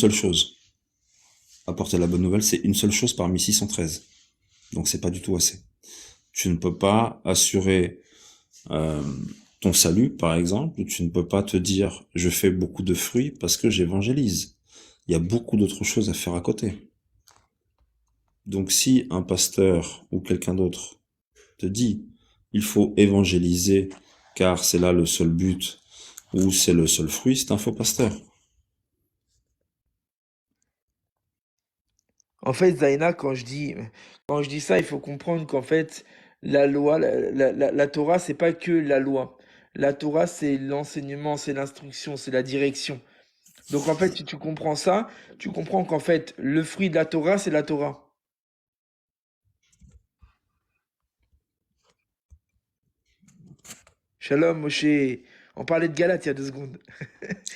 seule chose. Apporter la bonne nouvelle, c'est une seule chose parmi 613. Donc c'est pas du tout assez. Tu ne peux pas assurer euh, ton salut, par exemple. Tu ne peux pas te dire, je fais beaucoup de fruits parce que j'évangélise. Il y a beaucoup d'autres choses à faire à côté. Donc si un pasteur ou quelqu'un d'autre te dit, il faut évangéliser car c'est là le seul but ou c'est le seul fruit, c'est un faux pasteur. En fait, Zaina, quand je dis ça, il faut comprendre qu'en fait, la loi, la Torah, c'est pas que la loi. La Torah, c'est l'enseignement, c'est l'instruction, c'est la direction. Donc en fait, si tu comprends ça, tu comprends qu'en fait, le fruit de la Torah, c'est la Torah. Shalom, Moshe. On parlait de Galate il y a 2 secondes.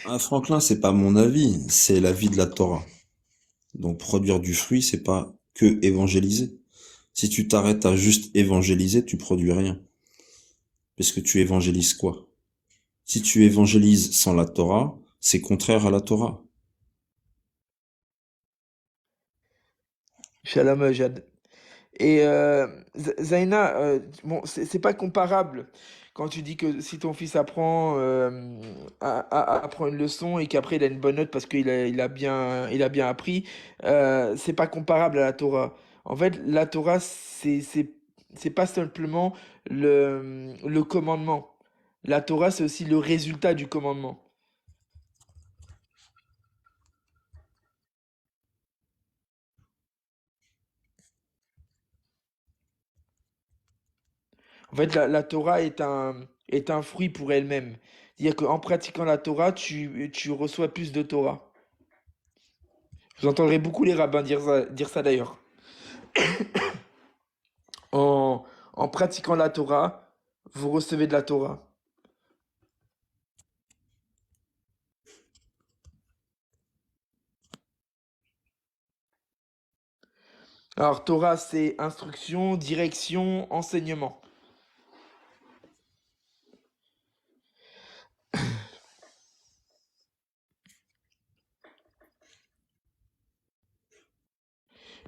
Ah, Franklin, c'est pas mon avis, c'est l'avis de la Torah. Donc produire du fruit, c'est pas que évangéliser. Si tu t'arrêtes à juste évangéliser, tu produis rien. Parce que tu évangélises quoi? Si tu évangélises sans la Torah, c'est contraire à la Torah. Shalom, Jad. Et Zaina, bon, c'est pas comparable quand tu dis que si ton fils apprend une leçon et qu'après il a une bonne note parce il a bien appris, c'est pas comparable à la Torah. En fait, la Torah, c'est pas simplement le commandement. La Torah, c'est aussi le résultat du commandement. En fait, la Torah est un fruit pour elle-même. C'est-à-dire qu'en pratiquant la Torah, tu reçois plus de Torah. Vous entendrez beaucoup les rabbins dire ça d'ailleurs. En, en pratiquant la Torah, vous recevez de la Torah. Alors, Torah, c'est instruction, direction, enseignement.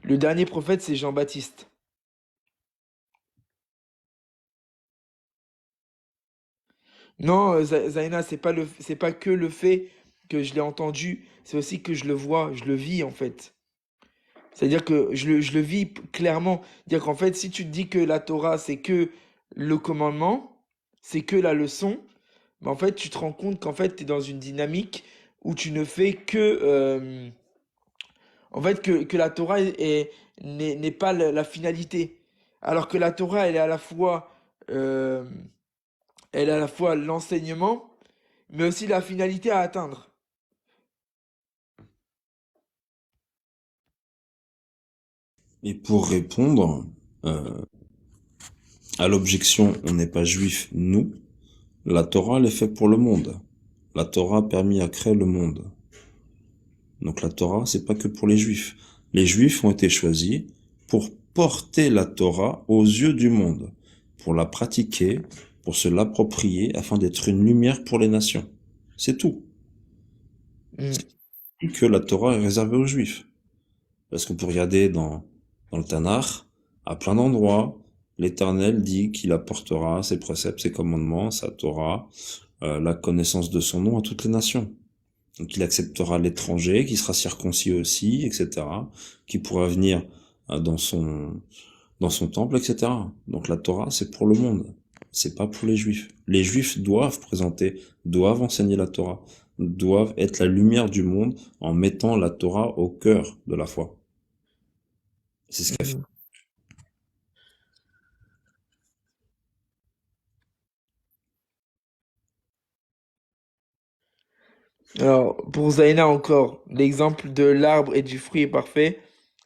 Le dernier prophète, c'est Jean-Baptiste. Non, Zaina, c'est pas que le fait que je l'ai entendu, c'est aussi que je le vois, je le vis en fait. C'est-à-dire que je le vis clairement. C'est-à-dire qu'en fait, si tu te dis que la Torah, c'est que le commandement, c'est que la leçon, mais en fait, tu te rends compte qu'en fait, tu es dans une dynamique où tu ne fais que... en fait, que la Torah n'est pas la finalité. Alors que la Torah, euh, elle est à la fois l'enseignement, mais aussi la finalité à atteindre. Et pour répondre euh, à l'objection on n'est pas juif, nous, la Torah elle est faite pour le monde. La Torah a permis à créer le monde. Donc la Torah, c'est pas que pour les juifs. Les juifs ont été choisis pour porter la Torah aux yeux du monde, pour la pratiquer, pour se l'approprier afin d'être une lumière pour les nations. C'est tout. Hmm. Et que la Torah est réservée aux juifs. Parce qu'on peut regarder dans le Tanakh, à plein d'endroits, l'Éternel dit qu'il apportera ses préceptes, ses commandements, sa Torah, la connaissance de son nom à toutes les nations. Donc il acceptera l'étranger, qui sera circoncis aussi, etc., qui pourra venir dans son temple, etc. Donc la Torah, c'est pour le monde. C'est pas pour les juifs. Les juifs doivent enseigner la Torah, doivent être la lumière du monde en mettant la Torah au cœur de la foi. C'est ce qu'a fait. Hmm. Alors, pour Zaina encore, l'exemple de l'arbre et du fruit est parfait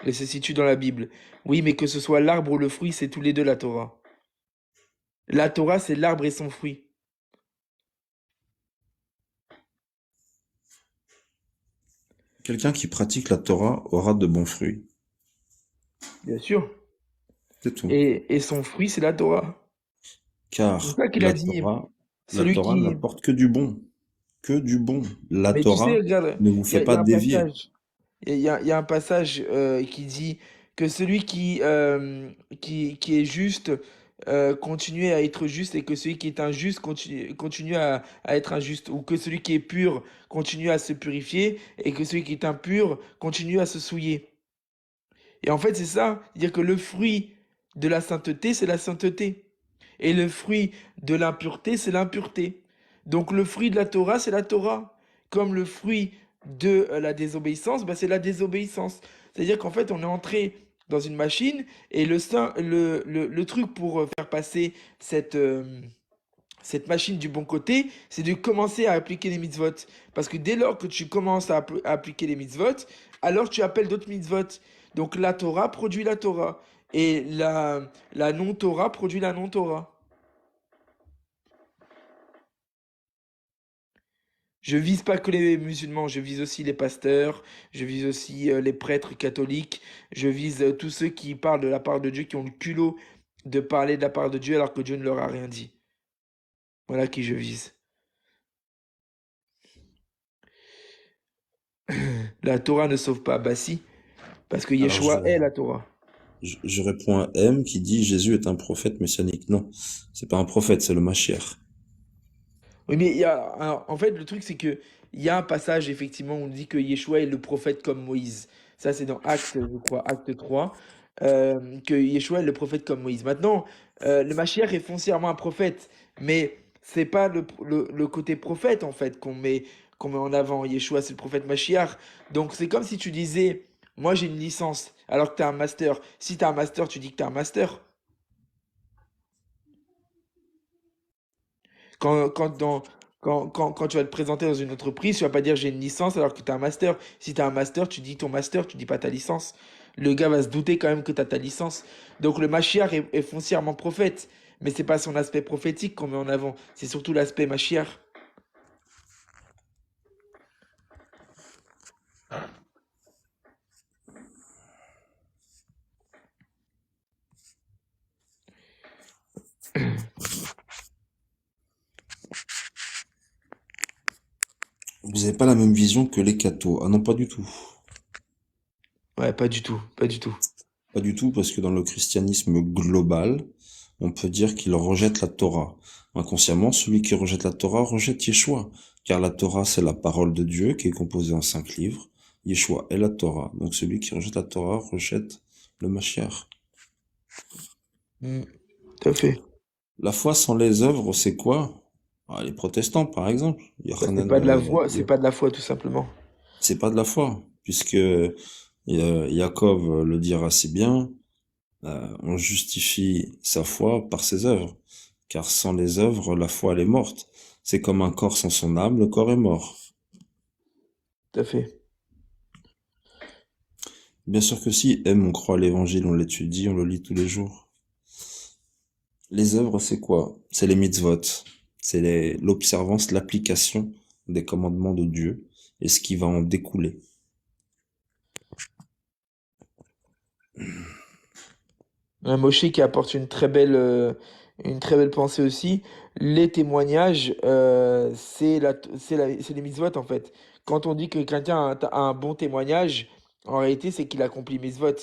et se situe dans la Bible. Oui, mais que ce soit l'arbre ou le fruit, c'est tous les deux la Torah. La Torah, c'est l'arbre et son fruit. Quelqu'un qui pratique la Torah aura de bons fruits. Bien sûr. C'est tout. Et son fruit, c'est la Torah. C'est Car ça qu'il a dit. La Celui Torah qui... n'apporte que du bon. Que du bon. La Mais tu sais, Torah regarde, ne vous fait il y pas a un dévier. passage. il y a un passage qui dit que celui qui est juste continue à être juste et que celui qui est injuste continue à être injuste. Ou que celui qui est pur continue à se purifier et que celui qui est impur continue à se souiller. Et en fait, c'est ça, dire que le fruit de la sainteté, c'est la sainteté. Et le fruit de l'impureté, c'est l'impureté. Donc le fruit de la Torah, c'est la Torah. Comme le fruit de la désobéissance, bah, c'est la désobéissance. C'est-à-dire qu'en fait, on est entré dans une machine et le truc pour faire passer cette machine du bon côté, c'est de commencer à appliquer les mitzvot. Parce que dès lors que tu commences à appliquer les mitzvot, alors tu appelles d'autres mitzvot. Donc la Torah produit la Torah. Et la non-Torah produit la non-Torah. Je vise pas que les musulmans, je vise aussi les pasteurs, je vise aussi les prêtres catholiques, je vise tous ceux qui parlent de la part de Dieu, qui ont le culot de parler de la part de Dieu alors que Dieu ne leur a rien dit. Voilà qui je vise. La Torah ne sauve pas. Bah si, parce que Alors Yeshua est la Torah. je réponds à M qui dit Jésus est un prophète messianique. Non, c'est pas un prophète, c'est le Mashiach. Oui, mais alors, en fait, le truc, c'est que il y a un passage, effectivement, où on dit que Yeshua est le prophète comme Moïse. Ça, c'est dans Acte, je crois, Acte 3, que Yeshua est le prophète comme Moïse. Maintenant, le Mashiach est foncièrement un prophète, mais c'est pas le côté prophète, en fait, qu'on met en avant. Yeshua, c'est le prophète Mashiach. Donc, c'est comme si tu disais, moi, j'ai une licence, alors que tu as un master. Si tu as un master, tu dis que tu as un master. Quand, quand, dans, quand tu vas te présenter dans une entreprise, tu vas pas dire j'ai une licence alors que tu as un master. Si tu as un master, tu dis ton master, tu dis pas ta licence. Le gars va se douter quand même que tu as ta licence. Donc le Mashiach est foncièrement prophète, mais c'est pas son aspect prophétique qu'on met en avant, c'est surtout l'aspect Mashiach. Vous avez pas la même vision que les cathos. Ah non, pas du tout. Ouais, pas du tout, pas du tout. Pas du tout, parce que dans le christianisme global, on peut dire qu'il rejette la Torah. Inconsciemment, celui qui rejette la Torah rejette Yeshua, car la Torah, c'est la parole de Dieu qui est composée en 5 livres. Yeshua est la Torah. Donc celui qui rejette la Torah rejette le Mashiach. Mm, tout à fait. La foi sans les œuvres, c'est quoi? Ah, les protestants, par exemple. Bah, c'est Yochanan, pas de la foi, c'est pas de la foi tout simplement. c'est pas de la foi, puisque Jacob le dira si bien, on justifie sa foi par ses œuvres, car sans les œuvres, la foi elle est morte. C'est comme un corps sans son âme, le corps est mort. Tout à fait. Bien sûr que si, on croit à l'évangile, on l'étudie, on le lit tous les jours. Les œuvres, c'est quoi? C'est les mitzvot. C'est l'observance, l'application des commandements de Dieu et ce qui va en découler. Un Moshe qui apporte une très belle pensée aussi. Les témoignages, c'est les mitzvot en fait. Quand on dit que quelqu'un a un bon témoignage, en réalité, c'est qu'il accomplit mitzvot.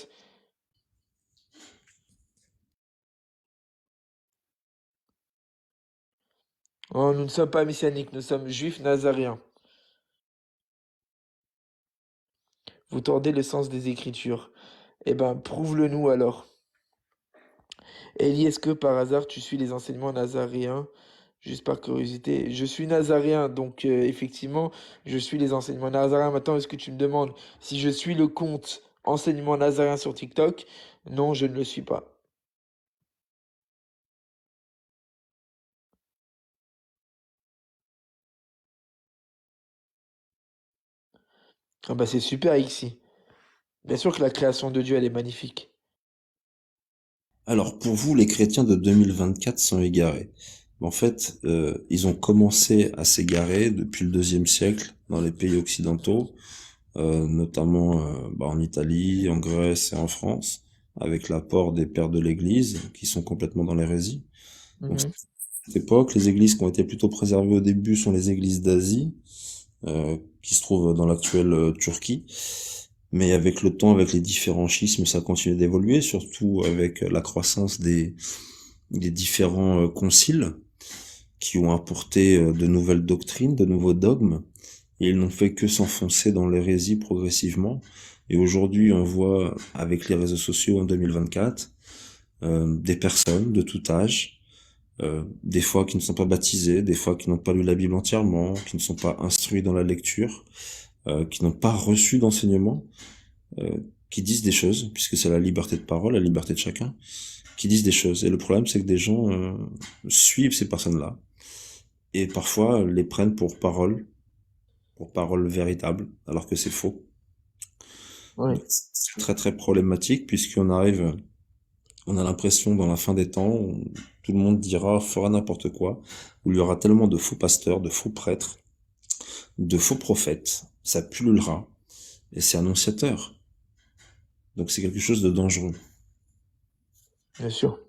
Oh, nous ne sommes pas messianiques, nous sommes juifs nazaréens. Vous tordez le sens des Écritures. Eh ben, prouve-le nous alors. Ellie, est-ce que par hasard tu suis les enseignements nazaréens? Juste par curiosité. Je suis nazaréen, donc effectivement, je suis les enseignements nazaréens. Maintenant, est-ce que tu me demandes si je suis le compte enseignement nazaréen sur TikTok? Non, je ne le suis pas. Ah bah c'est super ici. Bien sûr que la création de Dieu, elle est magnifique. Alors, pour vous, les chrétiens de 2024 sont égarés. En fait, ils ont commencé à s'égarer depuis le deuxième siècle dans les pays occidentaux, notamment en Italie, en Grèce et en France, avec l'apport des pères de l'Église qui sont complètement dans l'hérésie. Donc, Mhm. à cette époque, les églises qui ont été plutôt préservées au début sont les églises d'Asie, qui se trouvent dans l'actuelle Turquie. Mais avec le temps, avec les différents schismes, ça continue d'évoluer, surtout avec la croissance des différents conciles qui ont apporté de nouvelles doctrines, de nouveaux dogmes, et ils n'ont fait que s'enfoncer dans l'hérésie progressivement. Et aujourd'hui, on voit avec les réseaux sociaux en 2024 des personnes de tout âge, des fois qui ne sont pas baptisées, des fois qui n'ont pas lu la Bible entièrement, qui ne sont pas instruits dans la lecture, qui n'ont pas reçu d'enseignement, euh, qui disent des choses, puisque c'est la liberté de parole, la liberté de chacun, qui disent des choses. Et le problème, c'est que des gens suivent ces personnes-là, et parfois les prennent pour parole véritable, alors que c'est faux. Ouais. Donc c'est très très problématique, puisqu'on arrive, on a l'impression dans la fin des temps, tout le monde dira, fera n'importe quoi, où il y aura tellement de faux pasteurs, de faux prêtres, de faux prophètes, ça pullulera, et c'est annonciateur. Donc c'est quelque chose de dangereux. Bien sûr.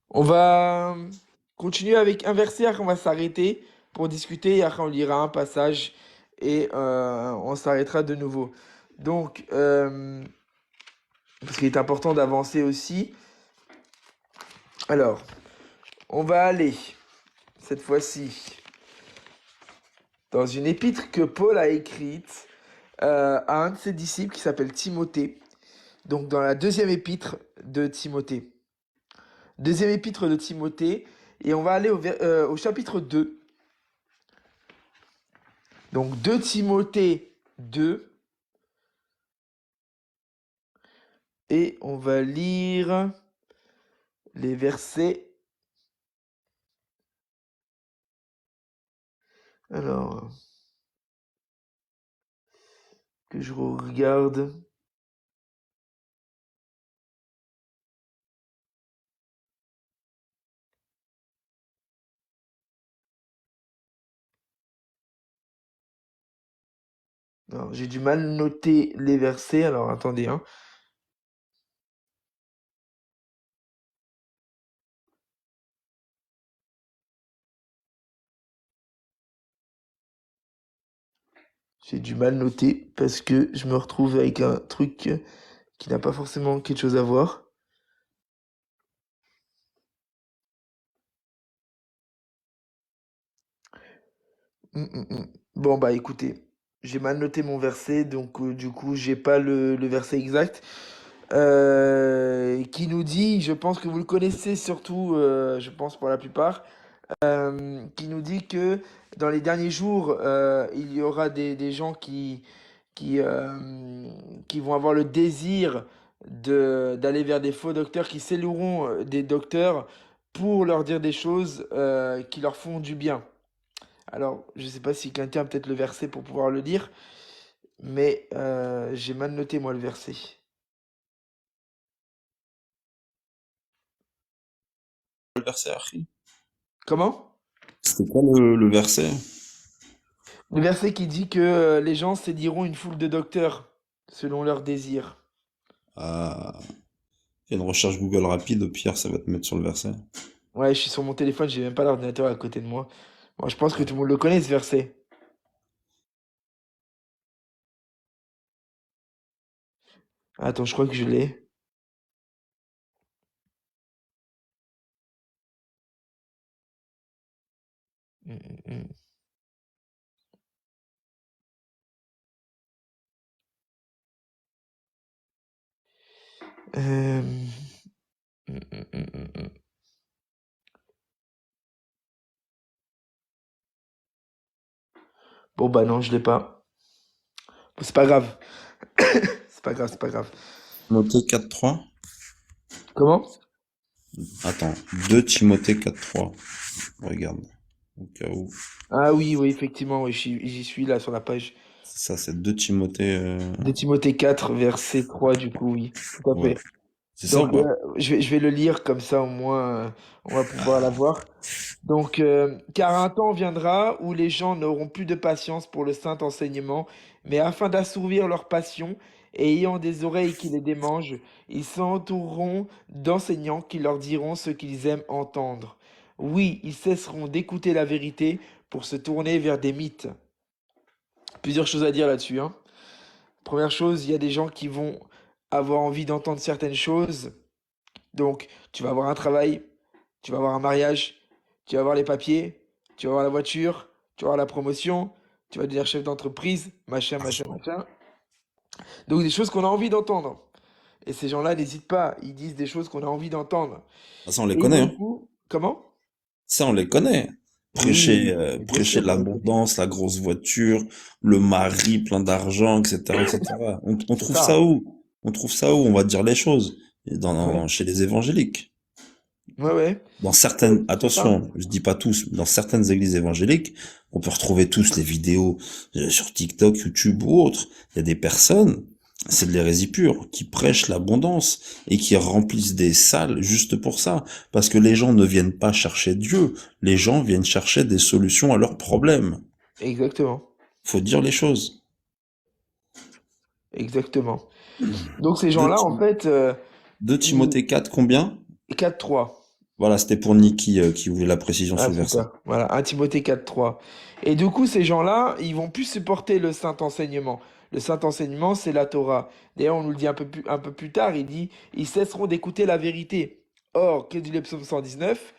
On va continuer avec un verset, après on va s'arrêter pour discuter, et après on lira un passage et on s'arrêtera de nouveau. Donc, parce qu'il est important d'avancer aussi. Alors, on va aller, cette fois-ci, dans une épître que Paul a écrite à un de ses disciples qui s'appelle Timothée. Donc, dans la deuxième épître de Timothée. Deuxième épître de Timothée. Et on va aller au chapitre 2. Donc 2 Timothée 2. Et on va lire les versets. Alors, que je regarde. Alors, j'ai du mal à noter les versets. Alors, attendez, hein. J'ai du mal noter parce que je me retrouve avec un truc qui n'a pas forcément quelque chose à voir. Bon, bah écoutez, j'ai mal noté mon verset, donc du coup, j'ai pas le verset exact. Qui nous dit, je pense que vous le connaissez surtout, je pense pour la plupart, qui nous dit que dans les derniers jours, il y aura des gens qui, euh, qui vont avoir le désir d'aller vers des faux docteurs, qui s'éloigneront des docteurs pour leur dire des choses qui leur font du bien. Alors, je sais pas si quelqu'un a peut-être le verset pour pouvoir le lire, mais j'ai mal noté moi le verset. Le verset Archi. Comment? C'était quoi le verset? Le verset qui dit que les gens sédiront une foule de docteurs selon leurs désirs. Ah, fais une recherche Google rapide, au pire, ça va te mettre sur le verset. Ouais, je suis sur mon téléphone, j'ai même pas l'ordinateur à côté de moi. Bon, je pense que tout le monde le connaît ce verset. Attends, je crois que je l'ai. Hum, hum, hum. Euh, hum. Bon bah non, je l'ai pas. Bon, c'est pas grave. C'est pas grave, c'est pas grave. Timothée 4.3. Comment? Attends, 2 Timothée 4.3. Regarde, au cas où. Ah oui, oui, effectivement, oui, j'y suis là sur la page C'est ça, c'est 2 Timothée. de Timothée 4, verset 3, du coup, oui, tout à Ouais. fait. C'est ça ou Donc, pas? je vais le lire comme ça, au moins, on va pouvoir l'avoir. Donc, car un temps viendra où les gens n'auront plus de patience pour le saint enseignement, mais afin d'assouvir leur passion et ayant des oreilles qui les démangent, ils s'entoureront d'enseignants qui leur diront ce qu'ils aiment entendre. Oui, ils cesseront d'écouter la vérité pour se tourner vers des mythes. Plusieurs choses à dire là-dessus, hein. Première chose, il y a des gens qui vont avoir envie d'entendre certaines choses. Donc, tu vas avoir un travail, tu vas avoir un mariage, tu vas avoir les papiers, tu vas avoir la voiture, tu vas avoir la promotion, tu vas devenir chef d'entreprise, machin, machin, Argent. machin. Donc, des choses qu'on a envie d'entendre. Et ces gens-là n'hésitent pas, ils disent des choses qu'on a envie d'entendre. Ça, on les Et connaît, du hein. coup, comment? Ça, on les connaît. Oui, Prêcher, mais bien prêcher sûr qu'on les connaît. l'abondance, la grosse voiture, le mari plein d'argent, etc., etc. On C'est trouve ça ça. où? On trouve ça où? On va dire les choses. Et Ouais, chez les évangéliques. ouais, ouais. Dans certaines, C'est ça. attention, je dis pas tous, dans certaines églises évangéliques, on peut retrouver tous les vidéos sur TikTok, YouTube ou autres. Il y a des personnes, c'est de l'hérésie pure, qui prêchent l'abondance et qui remplissent des salles juste pour ça. Parce que les gens ne viennent pas chercher Dieu, les gens viennent chercher des solutions à leurs problèmes. Exactement. Faut dire les choses. Exactement. Donc ces De, gens-là, en fait, 2 ils... Timothée 4, combien? 4-3. Voilà, c'était pour Niki qui voulait la précision Ah, sur le verset. super. Voilà, 1 Timothée 4-3. Et du coup, ces gens-là, ils vont plus supporter le saint enseignement. Le saint enseignement, c'est la Torah. D'ailleurs, on nous le dit un peu plus tard, il dit, ils cesseront d'écouter la vérité. Or, que dit le psaume 119?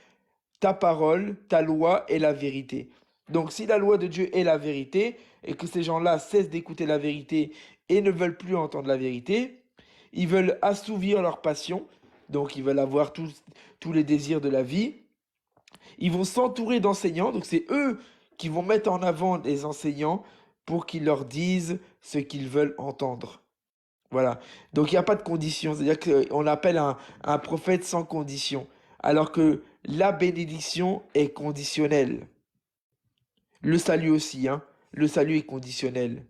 Ta parole, ta loi est la vérité. Donc, si la loi de Dieu est la vérité, et que ces gens-là cessent d'écouter la vérité et ne veulent plus entendre la vérité, ils veulent assouvir leur passion, donc ils veulent avoir tous les désirs de la vie. Ils vont s'entourer d'enseignants, donc c'est eux qui vont mettre en avant les enseignants pour qu'ils leur disent ce qu'ils veulent entendre. Voilà. Donc il n'y a pas de condition, c'est-à-dire qu'on appelle un prophète sans condition, alors que la bénédiction est conditionnelle. Le salut aussi, hein. Le salut est conditionnel.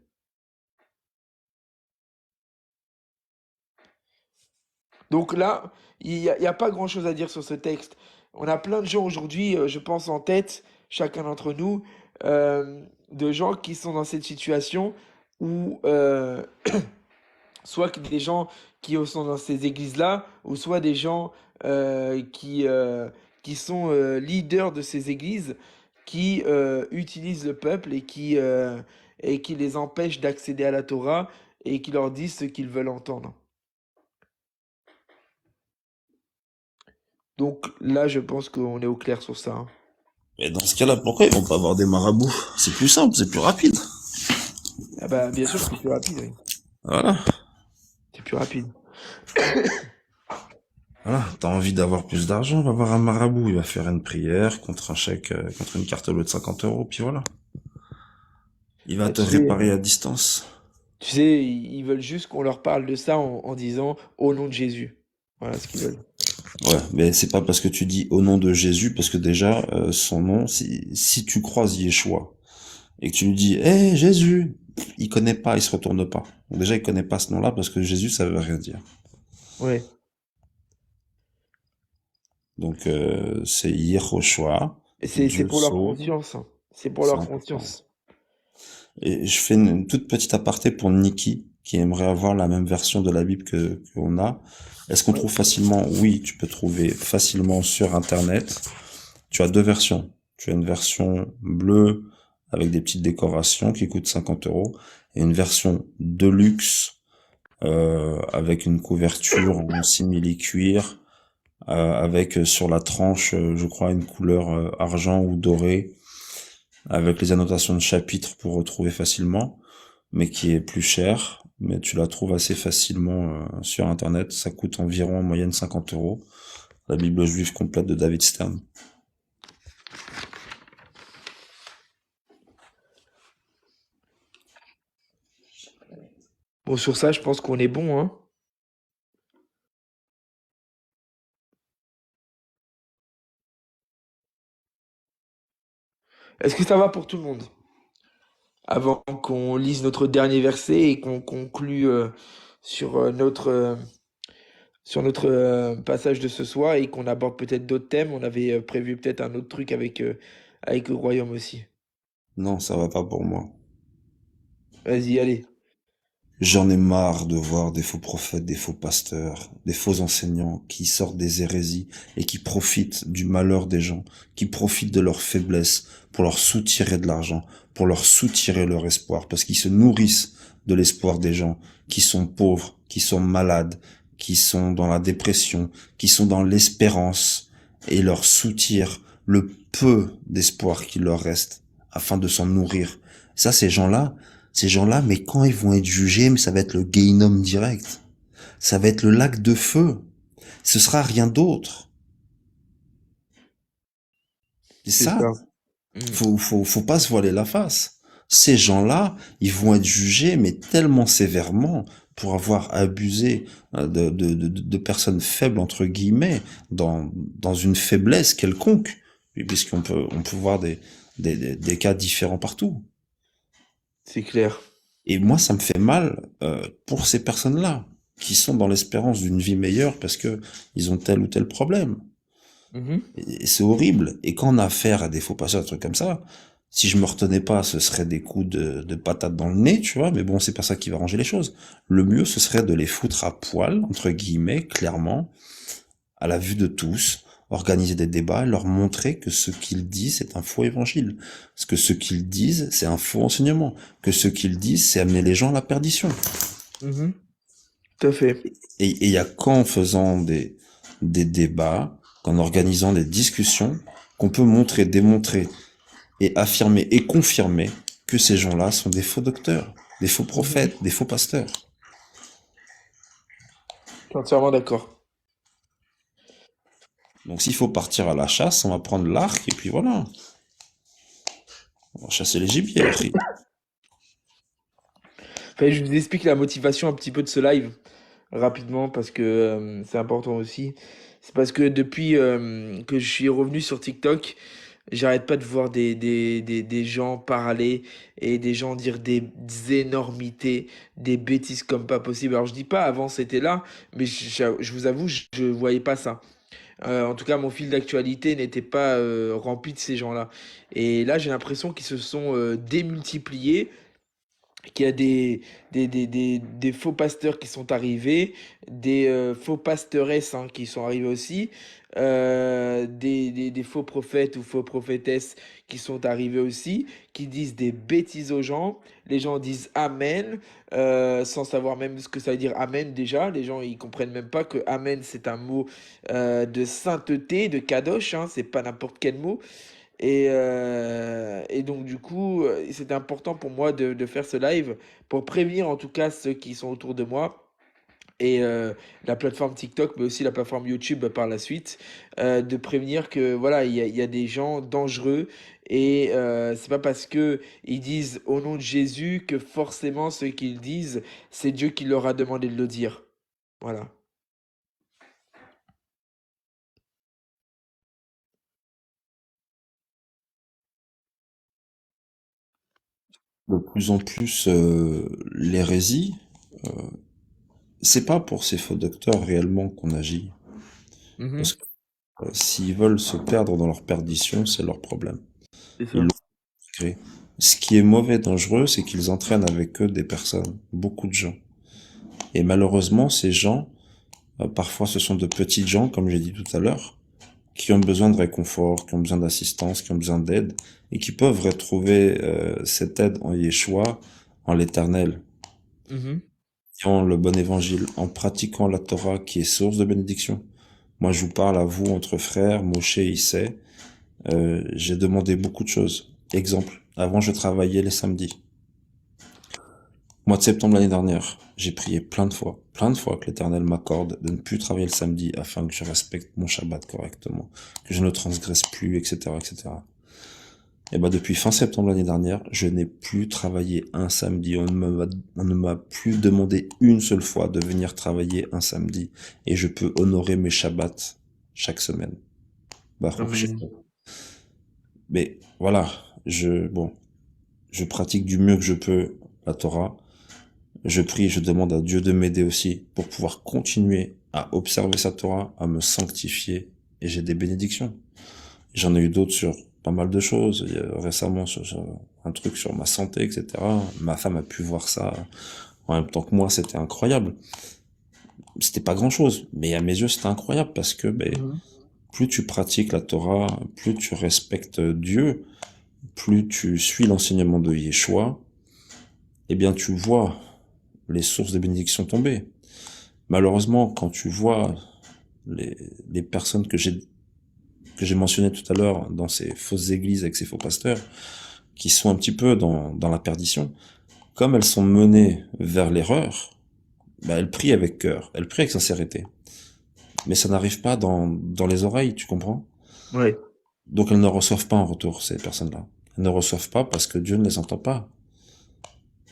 Donc là, il y a pas grand-chose à dire sur ce texte. On a plein de gens aujourd'hui, je pense en tête, chacun d'entre nous, de gens qui sont dans cette situation où soit des gens qui sont dans ces églises-là, ou soit des gens qui sont leaders de ces églises, qui utilisent le peuple et qui les empêchent d'accéder à la Torah et qui leur disent ce qu'ils veulent entendre. Donc là, je pense qu'on est au clair sur ça, hein. Et dans ce cas-là, pourquoi ils vont pas avoir des marabouts? C'est plus simple, c'est plus rapide. Ah bah bien sûr que c'est plus rapide, oui. Voilà. C'est plus rapide. Voilà. T'as envie d'avoir plus d'argent, va voir un marabout. Il va faire une prière contre un chèque, contre une carte bleue de 50 euros, puis voilà. Il va Bah, te réparer à distance. tu sais, ils veulent juste qu'on leur parle de ça en disant au nom de Jésus. Voilà ce qu'ils veulent. Ouais, mais c'est pas parce que tu dis au nom de Jésus, parce que déjà, son nom, si tu croises Yeshua, et que tu lui dis, hé, Jésus, il connaît pas, il se retourne pas. Donc déjà, il connaît pas ce nom-là, parce que Jésus, ça veut rien dire. Ouais. Donc, c'est Yehoshua, Et c'est Dieu pour leur sauve, conscience, hein. C'est pour c'est leur important. conscience. Et je fais une toute petite aparté pour Nikki, qui aimerait avoir la même version de la Bible que qu'on a. Est-ce qu'on trouve facilement? Oui, tu peux trouver facilement sur Internet. Tu as deux versions. Tu as une version bleue avec des petites décorations qui coûte 50 euros et une version deluxe avec une couverture en simili-cuir avec sur la tranche, je crois, une couleur argent ou doré avec les annotations de chapitres pour retrouver facilement, mais qui est plus cher. Mais tu la trouves assez facilement sur Internet. Ça coûte environ en moyenne 50 euros. La Bible juive complète de David Stern. Bon, sur ça, je pense qu'on est bon, hein. Est-ce que ça va pour tout le monde? Avant qu'on lise notre dernier verset et qu'on conclue sur sur notre passage de ce soir et qu'on aborde peut-être d'autres thèmes. On avait prévu peut-être un autre truc avec le royaume aussi. Non, ça va pas pour moi. Vas-y, allez. J'en ai marre de voir des faux prophètes, des faux pasteurs, des faux enseignants qui sortent des hérésies et qui profitent du malheur des gens, qui profitent de leur faiblesse pour leur soutirer de l'argent, pour leur soutirer leur espoir, parce qu'ils se nourrissent de l'espoir des gens qui sont pauvres, qui sont malades, qui sont dans la dépression, qui sont dans l'espérance, et leur soutir le peu d'espoir qu'il leur reste afin de s'en nourrir. Ça, ces gens-là, mais quand ils vont être jugés, mais ça va être le Gehinnom direct. Ça va être le lac de feu. Ce sera rien d'autre. C'est C'est ça. ça. Mm. Faut pas se voiler la face. Ces gens-là, ils vont être jugés, mais tellement sévèrement pour avoir abusé de personnes faibles, entre guillemets, dans une faiblesse quelconque, puisqu'on peut voir des cas différents partout. C'est clair. Et moi, ça me fait mal pour ces personnes-là, qui sont dans l'espérance d'une vie meilleure parce que ils ont tel ou tel problème. Mhm. Et c'est horrible. Et quand on a affaire à des faux patients, des trucs comme ça, si je me retenais pas, ce serait des coups de patate dans le nez, tu vois, mais bon, c'est pas ça qui va ranger les choses. Le mieux, ce serait de les foutre à poil, entre guillemets, clairement, à la vue de tous, organiser des débats, leur montrer que ce qu'ils disent est un faux évangile. Parce que ce qu'ils disent, c'est un faux enseignement. Que ce qu'ils disent, c'est amener les gens à la perdition. Mhm. Tout à fait. Et il y a qu'en faisant des débats, qu'en organisant des discussions, qu'on peut montrer, démontrer et affirmer et confirmer que ces gens-là sont des faux docteurs, des faux Mhm. prophètes, des faux pasteurs. Je suis entièrement d'accord. Donc s'il faut partir à la chasse, on va prendre l'arc et puis voilà, on va chasser les gibiers, Harry. Enfin, je vous explique la motivation un petit peu de ce live rapidement parce que c'est important aussi. C'est parce que depuis que je suis revenu sur TikTok, j'arrête pas de voir des gens parler et des gens dire des énormités, des bêtises comme pas possible. Alors je dis pas avant c'était là, mais je vous avoue, je voyais pas ça. En tout cas, mon fil d'actualité n'était pas rempli de ces gens-là. Et là, j'ai l'impression qu'ils se sont démultipliés, qu'il y a des faux pasteurs qui sont arrivés, des faux pasteuresses hein, qui sont arrivés aussi, des faux prophètes ou faux prophétesses qui sont arrivés aussi, qui disent des bêtises aux gens. Les gens disent Amen, sans savoir même ce que ça veut dire Amen déjà. Les gens, ils comprennent même pas que Amen, c'est un mot de sainteté, de kadosh, hein, c'est pas n'importe quel mot. Et donc, du coup, c'est important pour moi de faire ce live pour prévenir en tout cas ceux qui sont autour de moi et la plateforme TikTok, mais aussi la plateforme YouTube par la suite, de prévenir que voilà, il y a des gens dangereux et c'est pas parce que ils disent au nom de Jésus que forcément ce qu'ils disent, c'est Dieu qui leur a demandé de le dire. Voilà. De plus en plus, l'hérésie, c'est pas pour ces faux docteurs réellement qu'on agit. Parce Mhm. que s'ils veulent se perdre dans leur perdition, c'est leur problème. C'est Ils ça. l'ont créé. Ce qui est mauvais, dangereux, c'est qu'ils entraînent avec eux des personnes, beaucoup de gens. Et malheureusement, ces gens, parfois ce sont de petites gens, comme j'ai dit tout à l'heure, qui ont besoin de réconfort, qui ont besoin d'assistance, qui ont besoin d'aide, et qui peuvent retrouver cette aide en Yeshua, en l'Éternel, Mhm. en le bon évangile, en pratiquant la Torah qui est source de bénédiction. Moi, je vous parle à vous, entre frères, Moshe et Issei. J'ai demandé beaucoup de choses. Exemple, avant, je travaillais les samedis. Mois de septembre l'année dernière, j'ai prié plein de fois que l'Éternel m'accorde de ne plus travailler le samedi afin que je respecte mon Shabbat correctement, que je ne transgresse plus, etc., etc. Et bah depuis fin septembre l'année dernière, je n'ai plus travaillé un samedi. On ne m'a plus demandé une seule fois de venir travailler un samedi, et je peux honorer mes Shabbats chaque semaine. Baruch Amen. Shem. Mais voilà, je pratique du mieux que je peux la Torah. Je prie, je demande à Dieu de m'aider aussi pour pouvoir continuer à observer sa Torah, à me sanctifier, et j'ai des bénédictions. J'en ai eu d'autres sur pas mal de choses. Il y a récemment sur un truc sur ma santé, etc. Ma femme a pu voir ça en même temps que moi, c'était incroyable. C'était pas grand chose, mais à mes yeux c'était incroyable parce que Mhm. plus tu pratiques la Torah, plus tu respectes Dieu, plus tu suis l'enseignement de Yeshua, eh bien tu vois. les sources de bénédiction tomber. Malheureusement, quand tu vois les, les personnes que j'ai mentionnées tout à l'heure dans ces fausses églises avec ces faux pasteurs, qui sont un petit peu dans la perdition, comme elles sont menées vers l'erreur, bah, elles prient avec cœur, elles prient avec sincérité. Mais ça n'arrive pas dans les oreilles, tu comprends? Ouais. Donc elles ne reçoivent pas en retour, ces personnes-là. Elles ne reçoivent pas parce que Dieu ne les entend pas.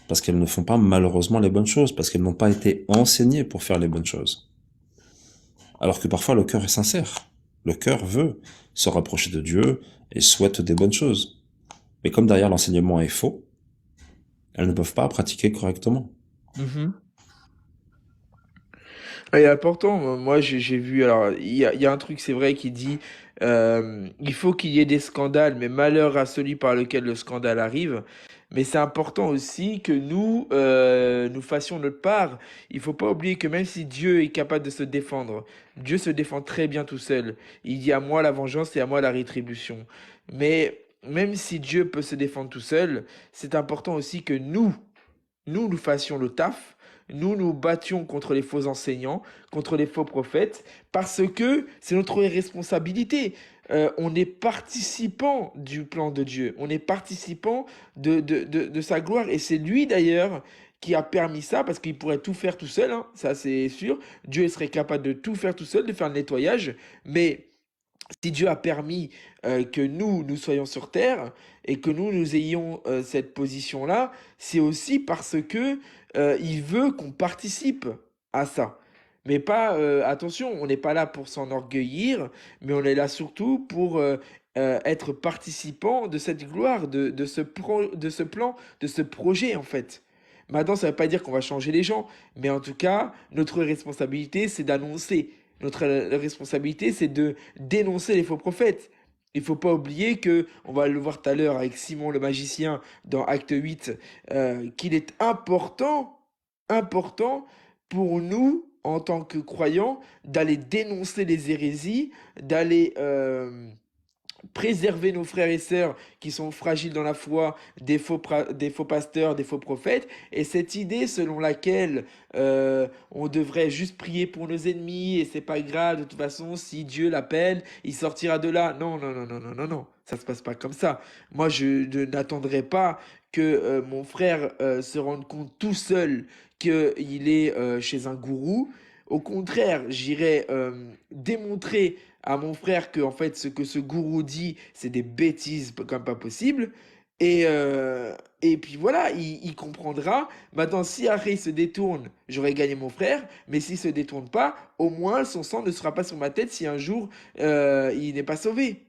Parce qu'elles ne font pas malheureusement les bonnes choses, parce qu'elles n'ont pas été enseignées pour faire les bonnes choses. Alors que parfois le cœur est sincère. Le cœur veut se rapprocher de Dieu et souhaite des bonnes choses. Mais comme derrière l'enseignement est faux, elles ne peuvent pas pratiquer correctement. Mhm. Et important, moi j'ai vu, alors il y a un truc, c'est vrai, qui dit il faut qu'il y ait des scandales, mais malheur à celui par lequel le scandale arrive. Mais c'est important aussi que nous fassions notre part. Il faut pas oublier que même si Dieu est capable de se défendre, Dieu se défend très bien tout seul. Il dit à moi la vengeance et à moi la rétribution. Mais même si Dieu peut se défendre tout seul, c'est important aussi que nous fassions le taf, nous battions contre les faux enseignants, contre les faux prophètes, parce que c'est notre responsabilité. On est participant du plan de Dieu, on est participant de sa gloire, et c'est lui d'ailleurs qui a permis ça, parce qu'il pourrait tout faire tout seul, hein, ça c'est sûr. Dieu serait capable de tout faire tout seul, de faire le nettoyage, mais si Dieu a permis que nous soyons sur terre et que nous ayons cette position-là, c'est aussi parce que il veut qu'on participe à ça. Mais pas, attention, on n'est pas là pour s'enorgueillir, mais on est là surtout pour être participant de cette gloire, de ce plan, de ce projet en fait. Maintenant, ça ne veut pas dire qu'on va changer les gens, mais en tout cas, notre responsabilité, c'est d'annoncer. Notre responsabilité, c'est de dénoncer les faux prophètes. Il faut pas oublier que, on va le voir tout à l'heure avec Simon le magicien dans Acte 8, qu'il est important pour nous, en tant que croyants, d'aller dénoncer les hérésies, d'aller préserver nos frères et sœurs qui sont fragiles dans la foi des faux pasteurs, des faux prophètes. Et cette idée selon laquelle on devrait juste prier pour nos ennemis et c'est pas grave, de toute façon, si Dieu l'appelle, il sortira de là. Non, non, non, non, non, non, non. Ça se passe pas comme ça. Moi, je n'attendrai pas que mon frère se rende compte tout seul qu'il est chez un gourou. Au contraire, j'irai démontrer à mon frère que en fait ce que ce gourou dit, c'est des bêtises comme pas possible. Et puis voilà, il comprendra. Maintenant, si après il se détourne, j'aurai gagné mon frère. Mais s'il se détourne pas, au moins son sang ne sera pas sur ma tête si un jour il n'est pas sauvé.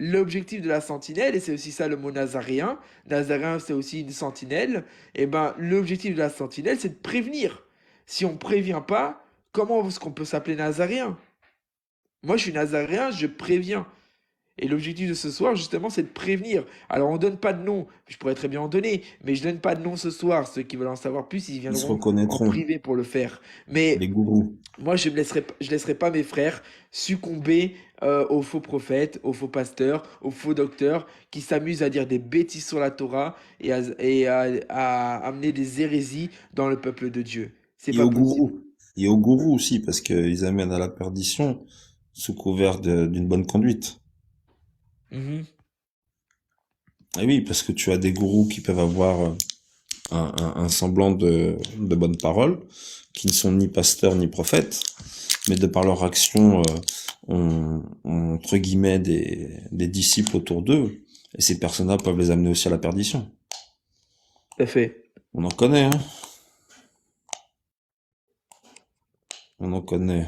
L'objectif de la sentinelle, et c'est aussi ça le mot nazaréen, nazaréen c'est aussi une sentinelle, et ben l'objectif de la sentinelle c'est de prévenir. Si on prévient pas, comment est-ce qu'on peut s'appeler nazaréen? Moi, je suis nazaréen, je préviens. Et l'objectif de ce soir, justement, c'est de prévenir. Alors, on donne pas de nom. Je pourrais très bien en donner, mais je donne pas de nom ce soir. Ceux qui veulent en savoir plus, ils Ils se viendront en reconnaîtront, privé pour le faire. les Mais gourous. moi, je laisserai pas mes frères succomber aux faux prophètes, aux faux pasteurs, aux faux docteurs qui s'amusent à dire des bêtises sur la Torah et à amener des hérésies dans le peuple de Dieu. C'est Et pas aux possible. gourous. Et aux gourous aussi, parce qu'ils amènent à la perdition sous couvert d'une bonne conduite. Mhm. Et oui, parce que tu as des gourous qui peuvent avoir un semblant de bonne parole, qui ne sont ni pasteurs ni prophètes, mais de par leur action, ont, entre guillemets, des disciples autour d'eux, et ces personnes-là peuvent les amener aussi à la perdition. Tout à fait. On en connaît, hein? On en connaît.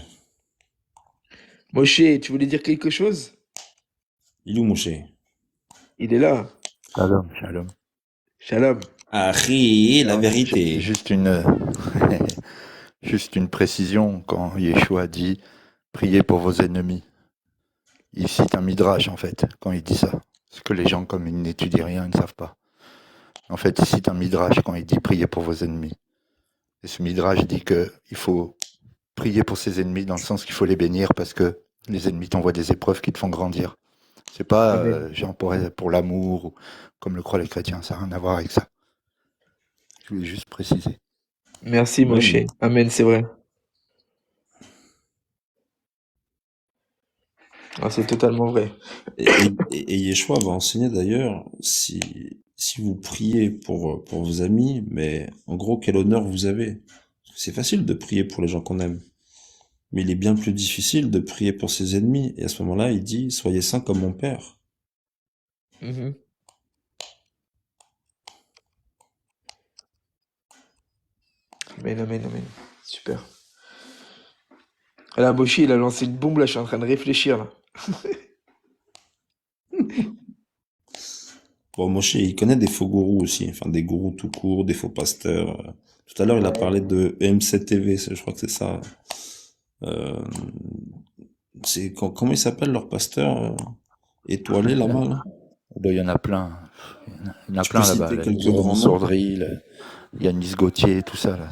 Moshe, tu voulais dire quelque chose? Il est où, mon cher? Il est là. Shalom, shalom. Shalom. Ah, la Alors, vérité. juste une, juste une précision, quand Yeshua dit priez pour vos ennemis, il cite un midrash en fait, quand il dit ça. Parce que les gens, comme ils n'étudient rien, ils ne savent pas. En fait, il cite un midrash quand il dit priez pour vos ennemis. Et ce midrash dit que il faut prier pour ses ennemis dans le sens qu'il faut les bénir parce que les ennemis t'envoient des épreuves qui te font grandir. C'est pas Amen. genre pour l'amour, ou comme le croient les chrétiens, ça n'a rien à voir avec ça. Je voulais juste préciser. Merci, Ouais, Moshe. Amen, c'est vrai. Ah, c'est totalement vrai. et Yeshua va enseigner d'ailleurs, si vous priez pour vos amis, mais en gros, quel honneur vous avez. C'est facile de prier pour les gens qu'on aime, mais il est bien plus difficile de prier pour ses ennemis. Et à ce moment-là, il dit, soyez saints comme mon Père. Mhm. Amen, amen, amen. Super. Là, Moshe, il a lancé une bombe, là, je suis en train de réfléchir, là. Bon, Moshe, il connaît des faux gourous aussi, enfin des gourous tout court, des faux pasteurs. Tout à l'heure, il a parlé de EM7TV, je crois que c'est ça. Euh, comment il s'appelle leur pasteur étoilé là-bas, là? Il y en a plein. Il y en a Tu peux plein là-bas. citer Là. quelques Guillaume grands noms? Sourdril, Yanis Gauthier, tout ça. Là.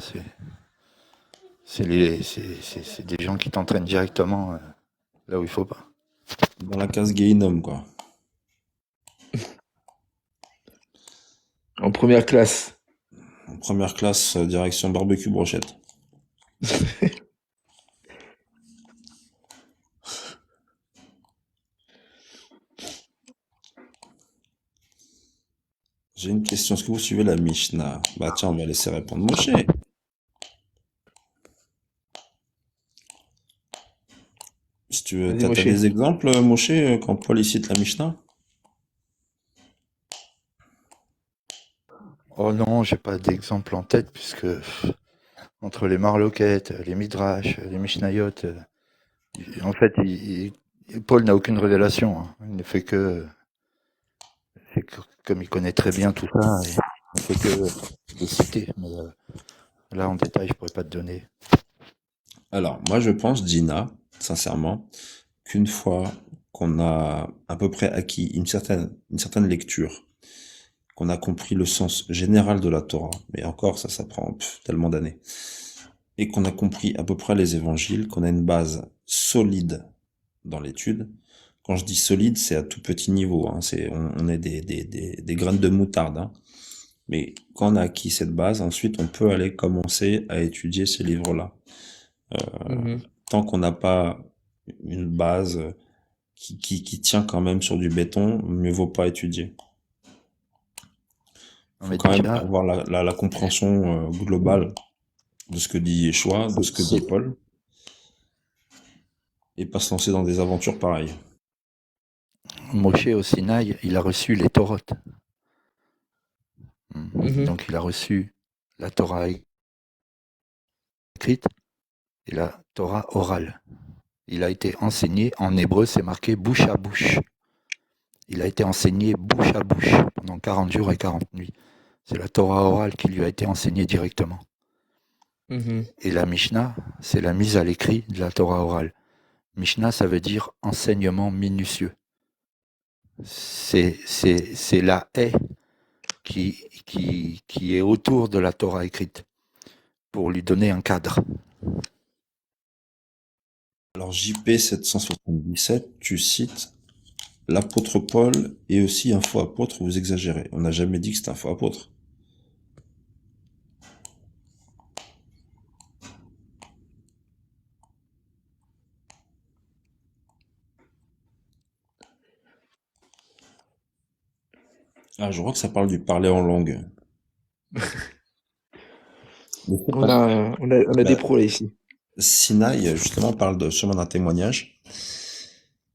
C'est des gens qui t'entraînent directement là où il faut pas. Dans la case Gainum, quoi. En première classe. En première classe, direction barbecue brochette. J'ai une question. Est-ce que vous suivez la Mishnah? Bah tiens, on va laisser répondre Moshe. Si tu veux, Vas-y, t'as Moshe. des exemples, Moshe, quand Paul il cite la Mishnah? Oh non, j'ai pas d'exemple en tête, puisque entre les Marloquettes, les Midrash, les Mishnayot, en fait, Paul n'a aucune révélation. Hein. Il ne fait que, comme il connaît très bien tout ça, il ne fait que de citer. Mais là, en détail, je pourrais pas te donner. Alors, moi je pense, Gina, sincèrement, qu'une fois qu'on a à peu près acquis une certaine lecture, qu'on a compris le sens général de la Torah, mais encore ça prend tellement d'années, et qu'on a compris à peu près les évangiles, qu'on a une base solide dans l'étude. Quand je dis solide, c'est à tout petit niveau, hein, on est des graines de moutarde, hein. Mais quand on a acquis cette base, ensuite on peut aller commencer à étudier ces livres-là. Mhm. Tant qu'on n'a pas une base qui tient quand même sur du béton, mieux vaut pas étudier. Non, Faut mais quand même déjà, avoir la compréhension globale de ce que dit Yeshua, de ce que dit Paul, et pas se lancer dans des aventures pareilles. Moshe au Sinaï, il a reçu les Torotes. Mhm. Donc, il a reçu la Torah écrite et la Torah orale. Il a été enseigné, en hébreu, c'est marqué bouche à bouche. Il a été enseigné bouche à bouche pendant 40 jours et 40 nuits. C'est la Torah orale qui lui a été enseignée directement. Mhm. Et la Mishnah, c'est la mise à l'écrit de la Torah orale. Mishnah, ça veut dire enseignement minutieux. C'est la haie qui est autour de la Torah écrite pour lui donner un cadre. Alors JP 777, tu cites l'apôtre Paul et aussi un faux apôtre, vous exagérez. On n'a jamais dit que c'était un faux apôtre. Ah, je crois que ça parle du parler en langue. Mais c'est On pas- a, on a des Bah, pros là ici. Sinaï, justement, parle de chemin d'un témoignage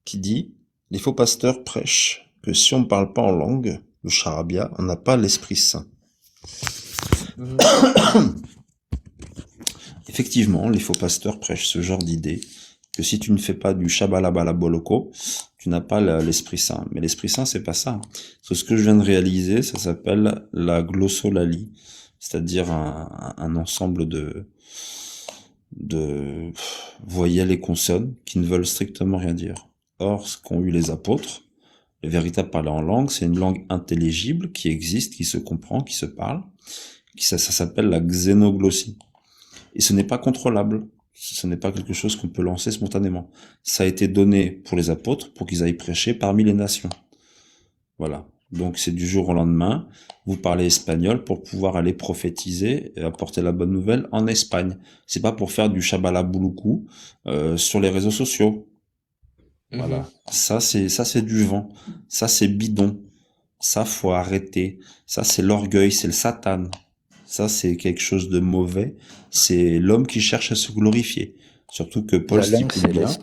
qui dit, les faux pasteurs prêchent que si on ne parle pas en langue, le charabia, on n'a pas l'Esprit Saint. Mhm. Effectivement, les faux pasteurs prêchent ce genre d'idée, que si tu ne fais pas du shabalabalaboloko, tu n'as pas l'Esprit Saint. Mais l'Esprit Saint, c'est pas ça. C'est ce que je viens de réaliser, ça s'appelle la glossolalie, c'est-à-dire un ensemble de voyelles et consonnes qui ne veulent strictement rien dire. Or, ce qu'ont eu les apôtres, le véritable parler en langue, c'est une langue intelligible qui existe, qui se comprend, qui se parle, ça s'appelle la xénoglossie. Et ce n'est pas contrôlable. Ce n'est pas quelque chose qu'on peut lancer spontanément. Ça a été donné pour les apôtres pour qu'ils aillent prêcher parmi les nations. Voilà. Donc c'est du jour au lendemain, vous parlez espagnol pour pouvoir aller prophétiser et apporter la bonne nouvelle en Espagne. C'est pas pour faire du shabalabouloukou sur les réseaux sociaux. Mhm. Voilà. Ça c'est du vent. Ça c'est bidon. Ça faut arrêter. Ça c'est l'orgueil, c'est le Satan. Ça c'est quelque chose de mauvais. C'est l'homme qui cherche à se glorifier. Surtout que Paul La langue stipule bien. céleste,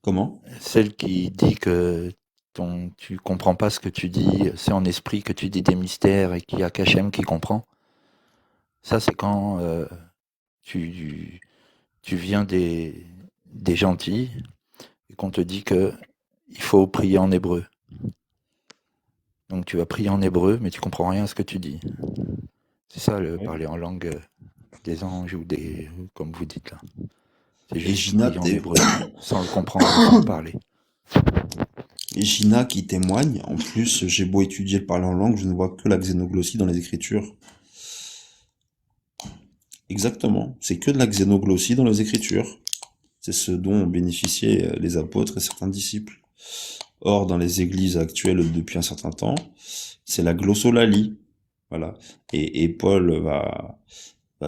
Comment? celle qui dit que tu comprends pas ce que tu dis, c'est en esprit que tu dis des mystères et qu'il y a qu'Hachem qui comprend. Ça, c'est quand tu, tu viens des gentils et qu'on te dit que il faut prier en hébreu. Donc tu vas prier en hébreu, mais tu comprends rien à ce que tu dis. C'est ça le Oui. parler en langue des anges ou des, comme vous dites là. C'est Et juste Gina, prier en hébreu, sans le comprendre, sans le parler. et Gina qui témoigne, en plus, j'ai beau étudier le parler en langue, je ne vois que la xénoglossie dans les Écritures. Exactement, c'est que de la xénoglossie dans les Écritures. C'est ce dont ont bénéficié les apôtres et certains disciples. Or, dans les églises actuelles depuis un certain temps, c'est la glossolalie. Voilà. Et Paul va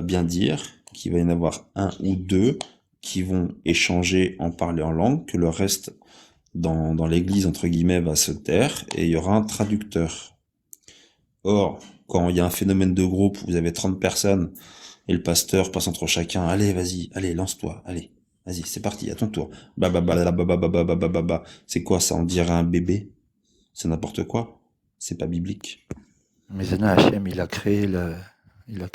bien dire qu'il va y en avoir un ou deux qui vont échanger en parler en langue, que le reste dans l'église, entre guillemets, va se taire et il y aura un traducteur. Or, quand il y a un phénomène de groupe, vous avez 30 personnes et le pasteur passe entre chacun, allez, vas-y, allez, lance-toi, allez, vas-y, c'est parti, à ton tour. Bah, bah, bah, bah, bah, bah, bah, bah, bah, bah, bah. C'est quoi ça? On dirait un bébé? C'est n'importe quoi. C'est pas biblique. Mais Zena Hachem, la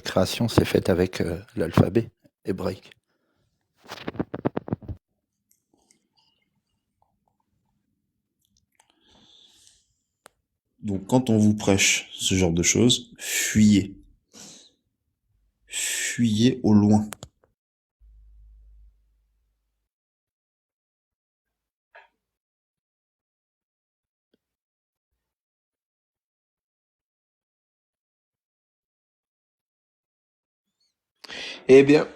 création, c'est faite avec l'alphabet hébraïque. Donc, quand on vous prêche ce genre de choses, fuyez. Fuyez au loin. Eh bien,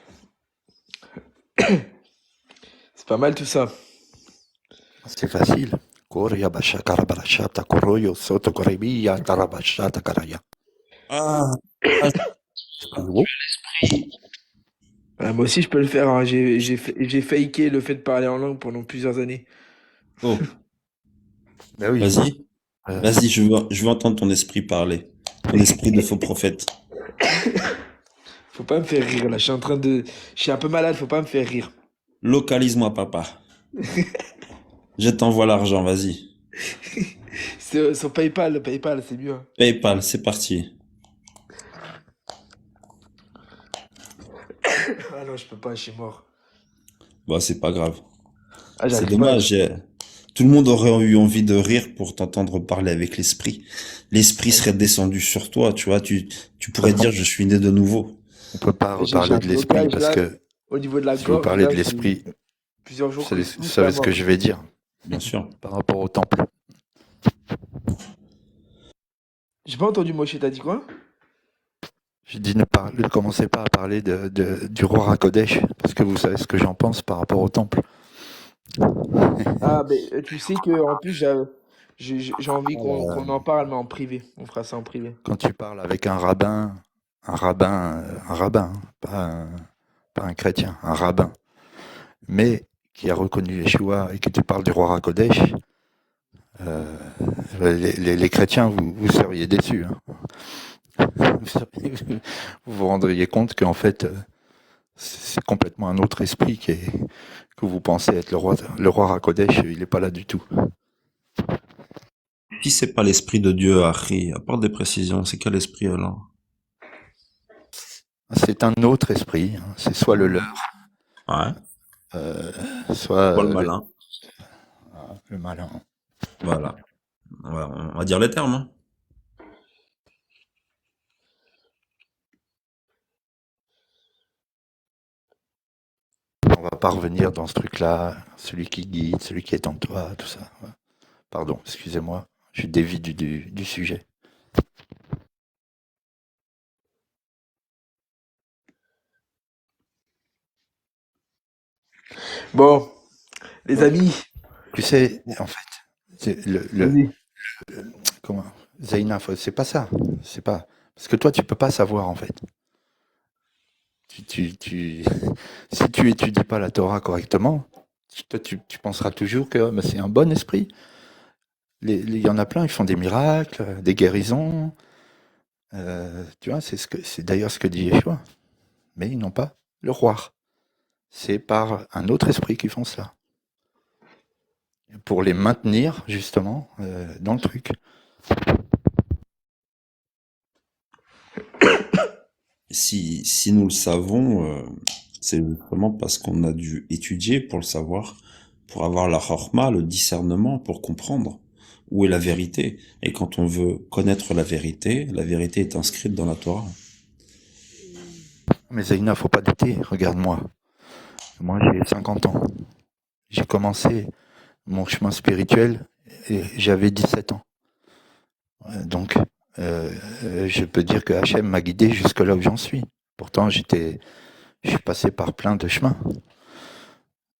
c'est pas mal tout ça. C'est facile. Koria bashakara barashata koroyo soto korebiya tarabashata karaya. Ah, ah, Moi aussi, je peux le faire, hein. J'ai faké le fait de parler en langue pendant plusieurs années. oh, Ben oui. vas-y. Euh, Vas-y, je veux entendre ton esprit parler. Ton esprit de faux prophète. Faut pas me faire rire, là. Je suis un peu malade, faut pas me faire rire. Localise-moi, papa. Je t'envoie l'argent, vas-y. C'est sur PayPal, PayPal, c'est mieux, hein. PayPal, c'est parti. Ah non, je peux pas, je suis mort. Bah, c'est pas grave. Ah, C'est j'arrive pas. dommage. Tout le monde aurait eu envie de rire pour t'entendre parler avec l'esprit. L'esprit serait descendu sur toi, tu vois. Tu pourrais dire, je suis né de nouveau. on peut pas J'ai reparler un de l'esprit blocage parce là, que au niveau de la si vous gorge, parlez là, de ça fait l'esprit, plusieurs jours que je vous tousse la savez ce que mort. je vais dire Bien sûr. par rapport au temple. J'ai pas entendu Moshe, t'as dit quoi? Je dis ne commencez pas à parler du roi Rakodesh parce que vous savez ce que j'en pense par rapport au temple. Ah, mais tu sais que en plus, j'ai envie qu'on en parle, mais en privé. On fera ça en privé. Quand tu parles avec un rabbin, hein, pas un chrétien, un rabbin, mais qui a reconnu Yeshua et que tu parles du roi Hakodesh, euh, les chrétiens, vous seriez déçus. Hein. Vous vous rendriez compte qu'en fait, c'est complètement un autre esprit que vous pensez être le roi Hakodesh, il n'est pas là du tout. Si c'est pas l'esprit de Dieu, Harry, apporte des précisions. C'est quel esprit alors? C'est un autre esprit, hein. C'est soit le leur, Ouais. euh, soit Pas le malin. le malin. Voilà. On va dire les termes, hein. On va pas revenir dans ce truc-là, celui qui guide, celui qui est en toi, tout ça. Ouais. Pardon, excusez-moi, je dévie du sujet. Bon, les Donc, amis, tu sais, en fait, vas-y. Comment? Zaina, c'est pas ça. C'est pas. Parce que toi, tu peux pas savoir, en fait. Tu... Si tu étudies pas la Torah correctement, tu penseras toujours que bah, c'est un bon esprit. Il y en a plein, ils font des miracles, des guérisons. Tu vois, c'est d'ailleurs ce que dit Yeshua. Mais ils n'ont pas le roi. C'est par un autre esprit qu'ils font ça. Pour les maintenir, justement, dans le truc. Si nous le savons, c'est justement parce qu'on a dû étudier pour le savoir, pour avoir la chorma, le discernement, pour comprendre où est la vérité. Et quand on veut connaître la vérité est inscrite dans la Torah. Mais Zaina, faut pas douter, regarde-moi. Moi, j'ai 50 ans. J'ai commencé mon chemin spirituel et j'avais 17 ans. Donc, je peux dire que Hachem m'a guidé jusque là où j'en suis. Pourtant, je suis passé par plein de chemins.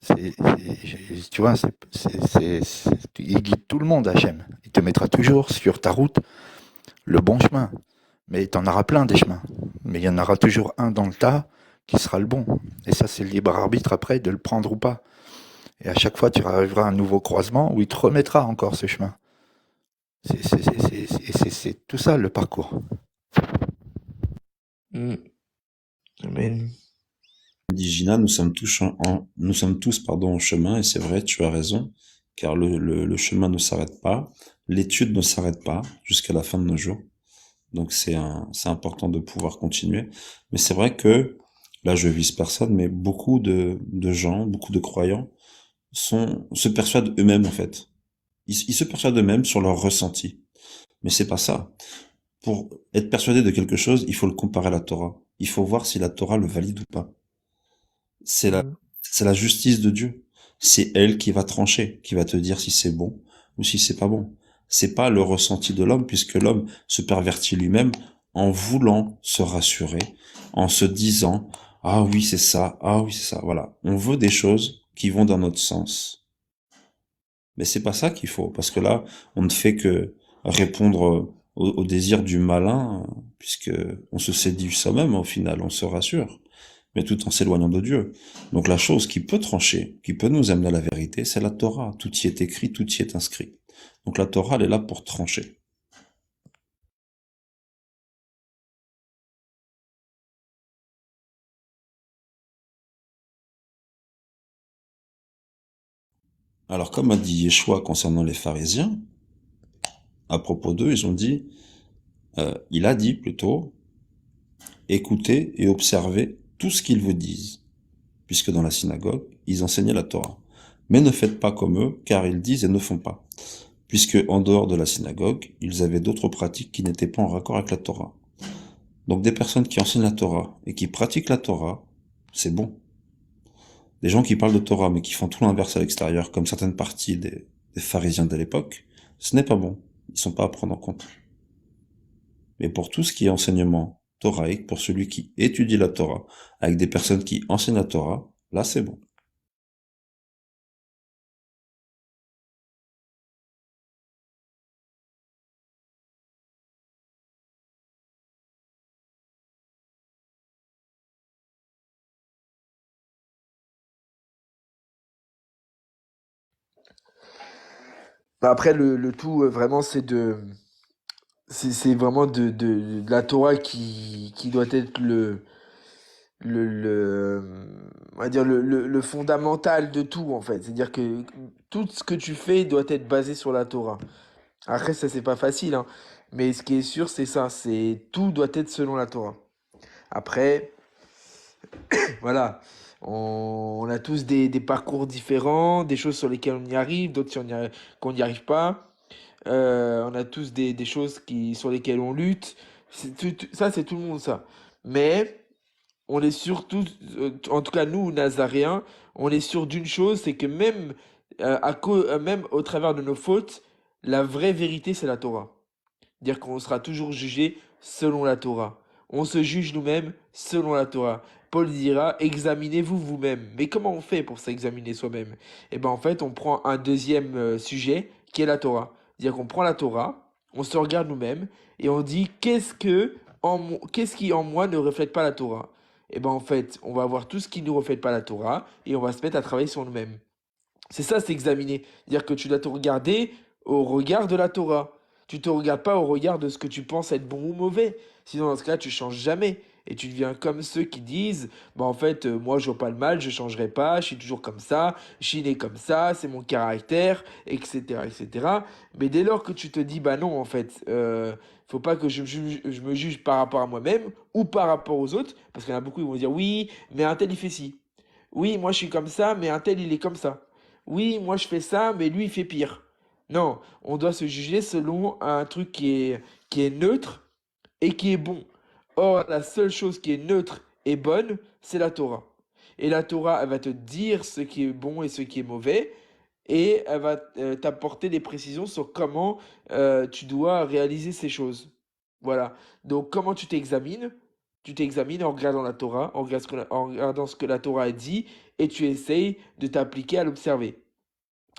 Tu vois, il guide tout le monde, Hachem. Il te mettra toujours sur ta route le bon chemin. Mais tu en auras plein des chemins. Mais il y en aura toujours un dans le tas qui sera le bon. Et ça, c'est le libre arbitre après de le prendre ou pas. Et à chaque fois, tu arriveras à un nouveau croisement où il te remettra encore ce chemin. C'est tout ça le parcours. Mm. Amen. Dit Gina, nous sommes tous pardon, en chemin, et c'est vrai, tu as raison, car le chemin ne s'arrête pas, l'étude ne s'arrête pas jusqu'à la fin de nos jours. Donc c'est important de pouvoir continuer. Mais c'est vrai que, là je vise personne, mais beaucoup de gens, beaucoup de croyants se persuadent eux-mêmes en fait. Ils se persuadent eux-mêmes sur leur ressenti. Mais c'est pas ça. Pour être persuadé de quelque chose, il faut le comparer à la Torah. Il faut voir si la Torah le valide ou pas. C'est la, Mm. c'est la justice de Dieu. C'est elle qui va trancher, qui va te dire si c'est bon ou si c'est pas bon. C'est pas le ressenti de l'homme, puisque l'homme se pervertit lui-même en voulant se rassurer, en se disant, ah oui, c'est ça, ah oui, c'est ça, voilà. On veut des choses qui vont dans notre sens. Mais c'est pas ça qu'il faut, parce que là, on ne fait que répondre au désir du malin, puisque on se séduit soi-même au final, on se rassure, mais tout en s'éloignant de Dieu. Donc la chose qui peut trancher, qui peut nous amener à la vérité, c'est la Torah. Tout y est écrit, tout y est inscrit. Donc la Torah, elle est là pour trancher. Alors comme a dit Yeshua concernant les pharisiens, à propos d'eux, il a dit plutôt, écoutez et observez tout ce qu'ils vous disent, puisque dans la synagogue, ils enseignaient la Torah. Mais ne faites pas comme eux, car ils disent et ne font pas. Puisque en dehors de la synagogue, ils avaient d'autres pratiques qui n'étaient pas en raccord avec la Torah. Donc des personnes qui enseignent la Torah et qui pratiquent la Torah, c'est bon. Des gens qui parlent de Torah mais qui font tout l'inverse à l'extérieur, comme certaines parties des pharisiens de l'époque, ce n'est pas bon. Ils sont pas à prendre en compte. Mais pour tout ce qui est enseignement torahique, pour celui qui étudie la Torah, avec des personnes qui enseignent la Torah, là c'est bon. Bah, après, le tout, vraiment, c'est vraiment de la Torah qui doit être le, on va dire le fondamental de tout, en fait. C'est-à-dire que tout ce que tu fais doit être basé sur la Torah. Après, ça, c'est pas facile, hein. Mais ce qui est sûr, c'est ça. C'est tout doit être selon la Torah. Après, voilà. On a tous des parcours différents, des choses sur lesquelles on y arrive, d'autres qu'on n'y arrive pas. On a tous des choses sur lesquelles on lutte. Ça, c'est tout le monde, ça. Mais on est surtout, en tout cas nous, Nazaréens, on est sûr d'une chose, c'est que même au travers de nos fautes, la vraie vérité, c'est la Torah. Dire qu'on sera toujours jugé selon la Torah. On se juge nous-mêmes selon la Torah. Paul dira, examinez-vous vous-même. Mais comment on fait pour s'examiner soi-même? Eh bien, en fait, on prend un deuxième sujet qui est la Torah. C'est-à-dire qu'on prend la Torah, on se regarde nous-mêmes et on dit qu'est-ce qui en moi ne reflète pas la Torah? Et ben en fait, on va voir tout ce qui ne reflète pas la Torah et on va se mettre à travailler sur nous-mêmes. C'est ça, c'est examiner. C'est-à-dire que tu dois te regarder au regard de la Torah. Tu te regardes pas au regard de ce que tu penses être bon ou mauvais. Sinon, dans ce cas-là, tu changes jamais. Et tu deviens comme ceux qui disent, bah en fait, moi je vois pas le mal, je changerai pas, je suis toujours comme ça, je suis né comme ça, c'est mon caractère, etc., etc. Mais dès lors que tu te dis, bah non, en fait, faut pas que je me juge par rapport à moi-même ou par rapport aux autres, parce qu'il y en a beaucoup qui vont dire, oui, mais un tel il fait ci. Oui, moi je suis comme ça, mais un tel il est comme ça. Oui, moi je fais ça, mais lui il fait pire. Non, on doit se juger selon un truc qui est neutre et qui est bon. Or, la seule chose qui est neutre et bonne, c'est la Torah. Et la Torah, elle va te dire ce qui est bon et ce qui est mauvais, et elle va t'apporter des précisions sur comment tu dois réaliser ces choses. Voilà. Donc, comment tu t'examines? Tu t'examines en regardant la Torah, en regardant ce que la Torah a dit, et tu essayes de t'appliquer à l'observer.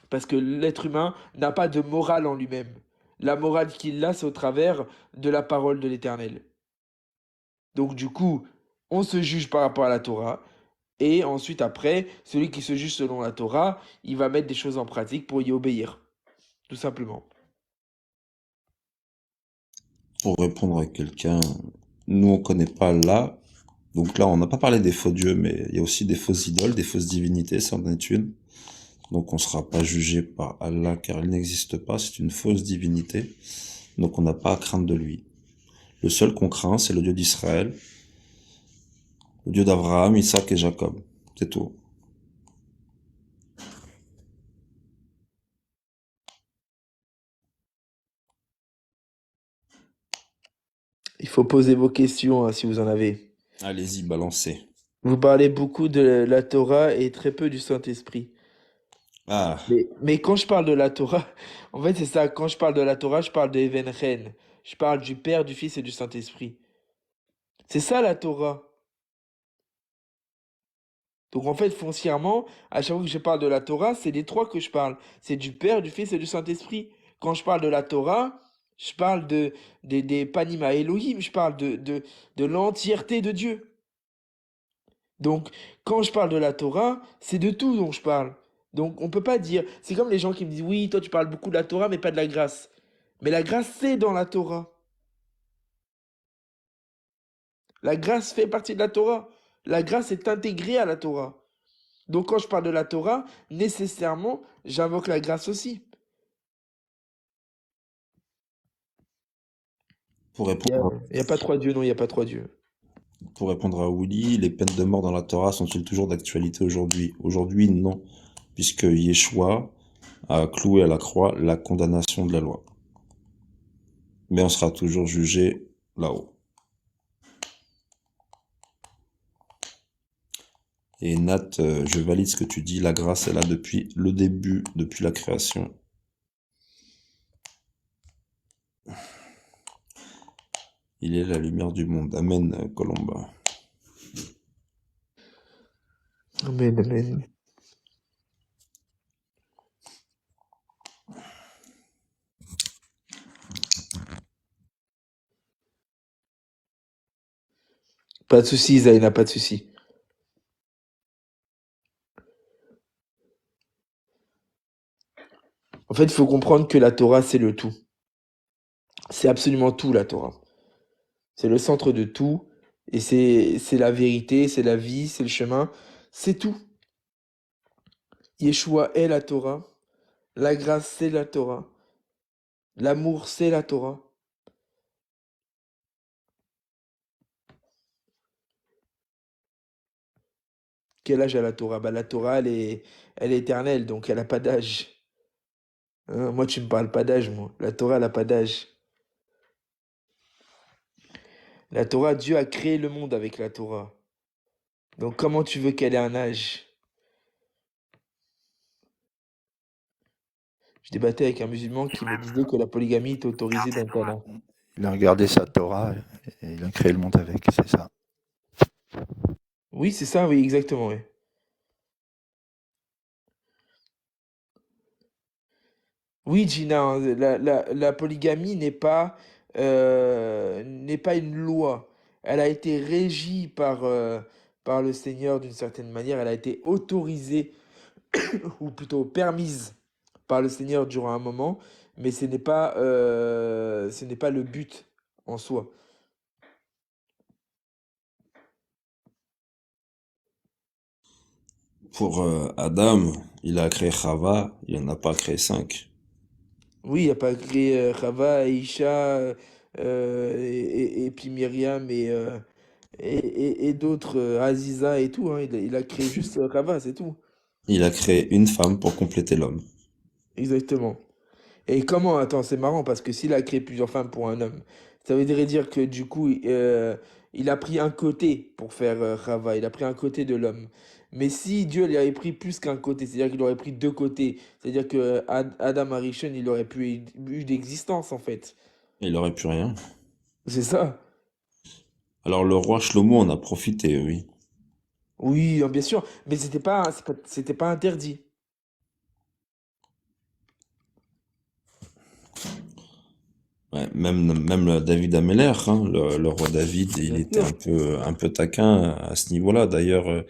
Parce que l'être humain n'a pas de morale en lui-même. La morale qu'il a, c'est au travers de la parole de l'Éternel. Donc du coup, on se juge par rapport à la Torah, et ensuite après, celui qui se juge selon la Torah, il va mettre des choses en pratique pour y obéir, tout simplement. Pour répondre à quelqu'un, nous on connaît pas Allah. Donc là, on n'a pas parlé des faux dieux, mais il y a aussi des fausses idoles, des fausses divinités, c'en est une. Donc on ne sera pas jugé par Allah car il n'existe pas, c'est une fausse divinité. Donc on n'a pas à craindre de lui. Le seul qu'on craint, c'est le Dieu d'Israël, le Dieu d'Abraham, Isaac et Jacob. C'est tout. Il faut poser vos questions hein, si vous en avez. Allez-y, balancez. Vous parlez beaucoup de la Torah et très peu du Saint-Esprit. Ah, Mais quand je parle de la Torah, en fait c'est ça, quand je parle de la Torah, je parle de Evenchen. Je parle du Père, du Fils et du Saint-Esprit. C'est ça la Torah. Donc en fait, foncièrement, à chaque fois que je parle de la Torah, c'est des trois que je parle. C'est du Père, du Fils et du Saint-Esprit. Quand je parle de la Torah, je parle des Panima Elohim, je parle de l'entièreté de Dieu. Donc quand je parle de la Torah, c'est de tout dont je parle. Donc on peut pas dire, c'est comme les gens qui me disent, oui, toi tu parles beaucoup de la Torah, mais pas de la grâce. Mais la grâce, c'est dans la Torah. La grâce fait partie de la Torah. La grâce est intégrée à la Torah. Donc quand je parle de la Torah, nécessairement, j'invoque la grâce aussi. pour Il n'y a, répondre, y a pas trois dieux, non, il n'y a pas trois dieux. pour répondre à Willy, les peines de mort dans la Torah sont-ils toujours d'actualité aujourd'hui? Aujourd'hui, non, puisque Yeshua a cloué à la croix la condamnation de la loi. Mais on sera toujours jugé là-haut. Et Nat, je valide ce que tu dis, la grâce est là depuis le début, depuis la création. Il est la lumière du monde. Amen, Colomba. Amen, amen. Pas de souci, Zaina, pas de souci. En fait, il faut comprendre que la Torah, c'est le tout. C'est absolument tout, la Torah. C'est le centre de tout. Et c'est la vérité, c'est la vie, c'est le chemin. C'est tout. Yeshua est la Torah. La grâce, c'est la Torah. L'amour, c'est la Torah. Quel âge a la Torah? Bah, la Torah, elle est éternelle, donc elle n'a pas d'âge. Hein, moi, tu me parles pas d'âge, moi. La Torah, elle n'a pas d'âge. La Torah, Dieu a créé le monde avec la Torah. Donc comment tu veux qu'elle ait un âge? Je débattais avec un musulman qui me disait que la polygamie était autorisée dans le Coran. Il a regardé sa Torah et il a créé le monde avec, c'est ça. Oui, c'est ça, oui, exactement, oui. Oui, Gina, hein, la polygamie n'est pas une loi. Elle a été régie par le Seigneur d'une certaine manière. Elle a été autorisée, ou plutôt permise par le Seigneur durant un moment, mais ce n'est pas le but en soi. Pour Adam, il a créé Chava, il n'en a pas créé 5. Oui, il n'y a pas créé Chava, Aïcha, et puis Myriam et d'autres, Aziza et tout, hein. Il a créé juste Chava, c'est tout. Il a créé une femme pour compléter l'homme. Exactement. Et comment, attends, c'est marrant parce que s'il a créé plusieurs femmes pour un homme, ça voudrait dire que du coup, il a pris un côté pour faire Chava, il a pris un côté de l'homme. Mais si Dieu lui avait pris plus qu'un côté, c'est-à-dire qu'il aurait pris deux côtés, c'est-à-dire que Adam Arishon, il aurait pu eu d'existence en fait. Il aurait pu rien. C'est ça. Alors le roi Shlomo en a profité, oui. Oui, bien sûr, mais c'était pas interdit. Ouais, même le David Ameller, hein, le roi David, il Bien était sûr. un peu taquin à ce niveau-là. D'ailleurs,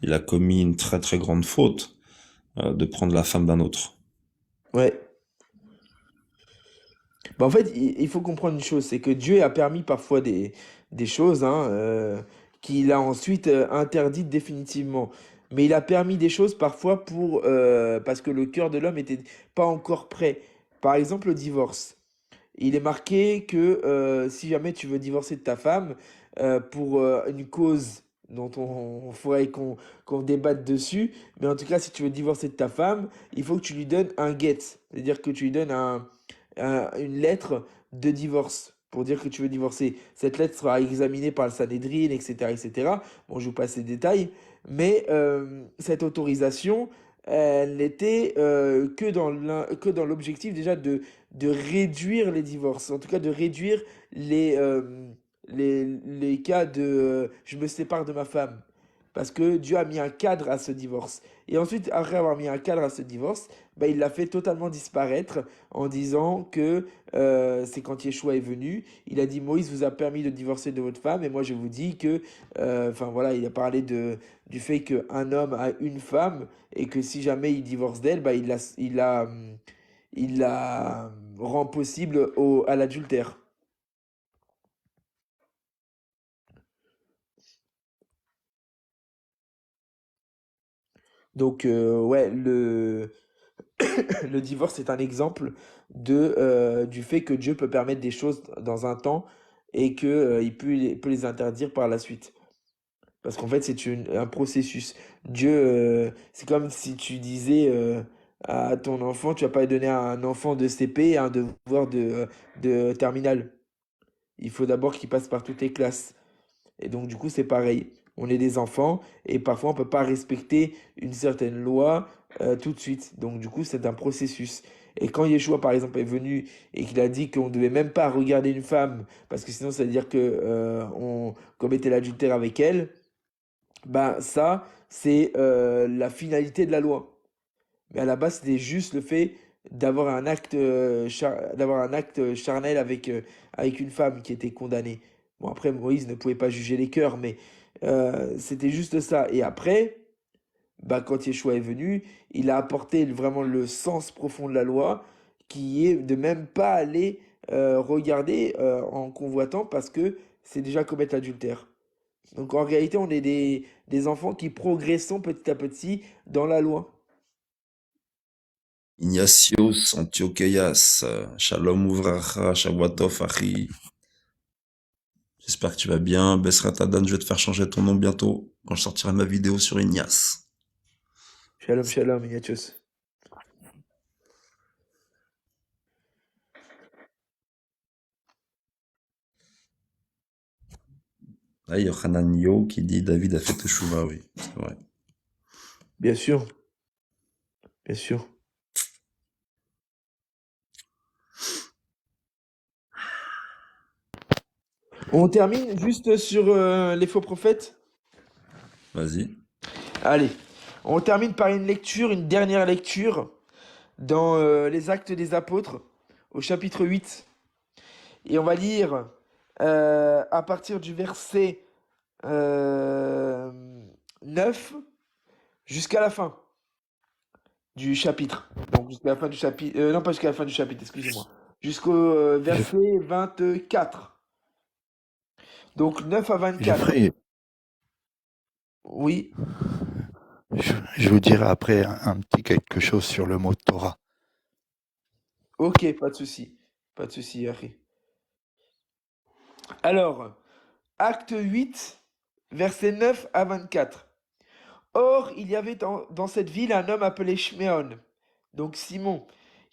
il a commis une très très grande faute de prendre la femme d'un autre. Ouais. Bah, en fait, il faut comprendre une chose, c'est que Dieu a permis parfois des choses hein, qu'il a ensuite interdites définitivement. Mais il a permis des choses parfois parce que le cœur de l'homme n'était pas encore prêt. Par exemple, le divorce. Il est marqué que si jamais tu veux divorcer de ta femme pour une cause dont on faudrait qu'on débatte dessus, mais en tout cas, si tu veux divorcer de ta femme, il faut que tu lui donnes un get, c'est-à-dire que tu lui donnes une lettre de divorce pour dire que tu veux divorcer. Cette lettre sera examinée par le Sanhédrin, etc., etc. Bon, je vous passe les détails, mais cette autorisation, elle n'était que dans l'objectif déjà de réduire les divorces, en tout cas de réduire les cas de je me sépare de ma femme. Parce que Dieu a mis un cadre à ce divorce. Et ensuite, après avoir mis un cadre à ce divorce, bah, il l'a fait totalement disparaître en disant que c'est quand Yeshua est venu. Il a dit Moïse vous a permis de divorcer de votre femme, et moi je vous dis que. Enfin voilà, il a parlé du fait qu'un homme a une femme, et que si jamais il divorce d'elle, bah, il la rend possible à l'adultère. Donc, ouais, le divorce est un exemple du fait que Dieu peut permettre des choses dans un temps et que, peut les interdire par la suite. Parce qu'en fait, c'est un processus. Dieu, c'est comme si tu disais à ton enfant, tu vas pas donner à un enfant de CP un devoir de terminale. Il faut d'abord qu'il passe par toutes les classes. Et donc, du coup, c'est pareil. On est des enfants et parfois on ne peut pas respecter une certaine loi tout de suite. Donc, du coup, c'est un processus. Et quand Yeshua, par exemple, est venu et qu'il a dit qu'on ne devait même pas regarder une femme, parce que sinon, ça veut dire que on commettait l'adultère avec elle, ben ça, c'est la finalité de la loi. Mais à la base, c'était juste le fait d'avoir un acte charnel avec une femme qui était condamnée. Bon, après, Moïse ne pouvait pas juger les cœurs, mais c'était juste ça. Et après, bah, quand Yeshua est venu, il a apporté vraiment le sens profond de la loi, qui est de même pas aller regarder en convoitant parce que c'est déjà commettre l'adultère. Donc en réalité, on est des enfants qui progressons petit à petit dans la loi. Ignatios Antiocheias, Shalom Uvracha, Shavuatov, Achi. J'espère que tu vas bien. Besrat Adan, je vais te faire changer ton nom bientôt quand je sortirai ma vidéo sur Ignace. Shalom, shalom, Ignatius. Là, il y a Hanan Yo qui dit David a fait Teshuvah, oui, c'est vrai. Bien sûr, bien sûr. On termine juste sur les faux prophètes. Vas-y. Allez, on termine par une dernière lecture dans les Actes des Apôtres, au chapitre 8. Et on va lire à partir du verset 9 jusqu'à la fin du chapitre. Donc jusqu'à la fin du chapitre. Non, pas jusqu'à la fin du chapitre, excusez-moi. Jusqu'au Je, verset 24. Donc 9 à 24. ferai, Oui, je vous dirai après un petit quelque chose sur le mot Torah. ok, pas de souci. Pas de souci, Harry. Alors, acte 8, verset 9 à 24. Or, il y avait dans cette ville un homme appelé Shméon, donc Simon,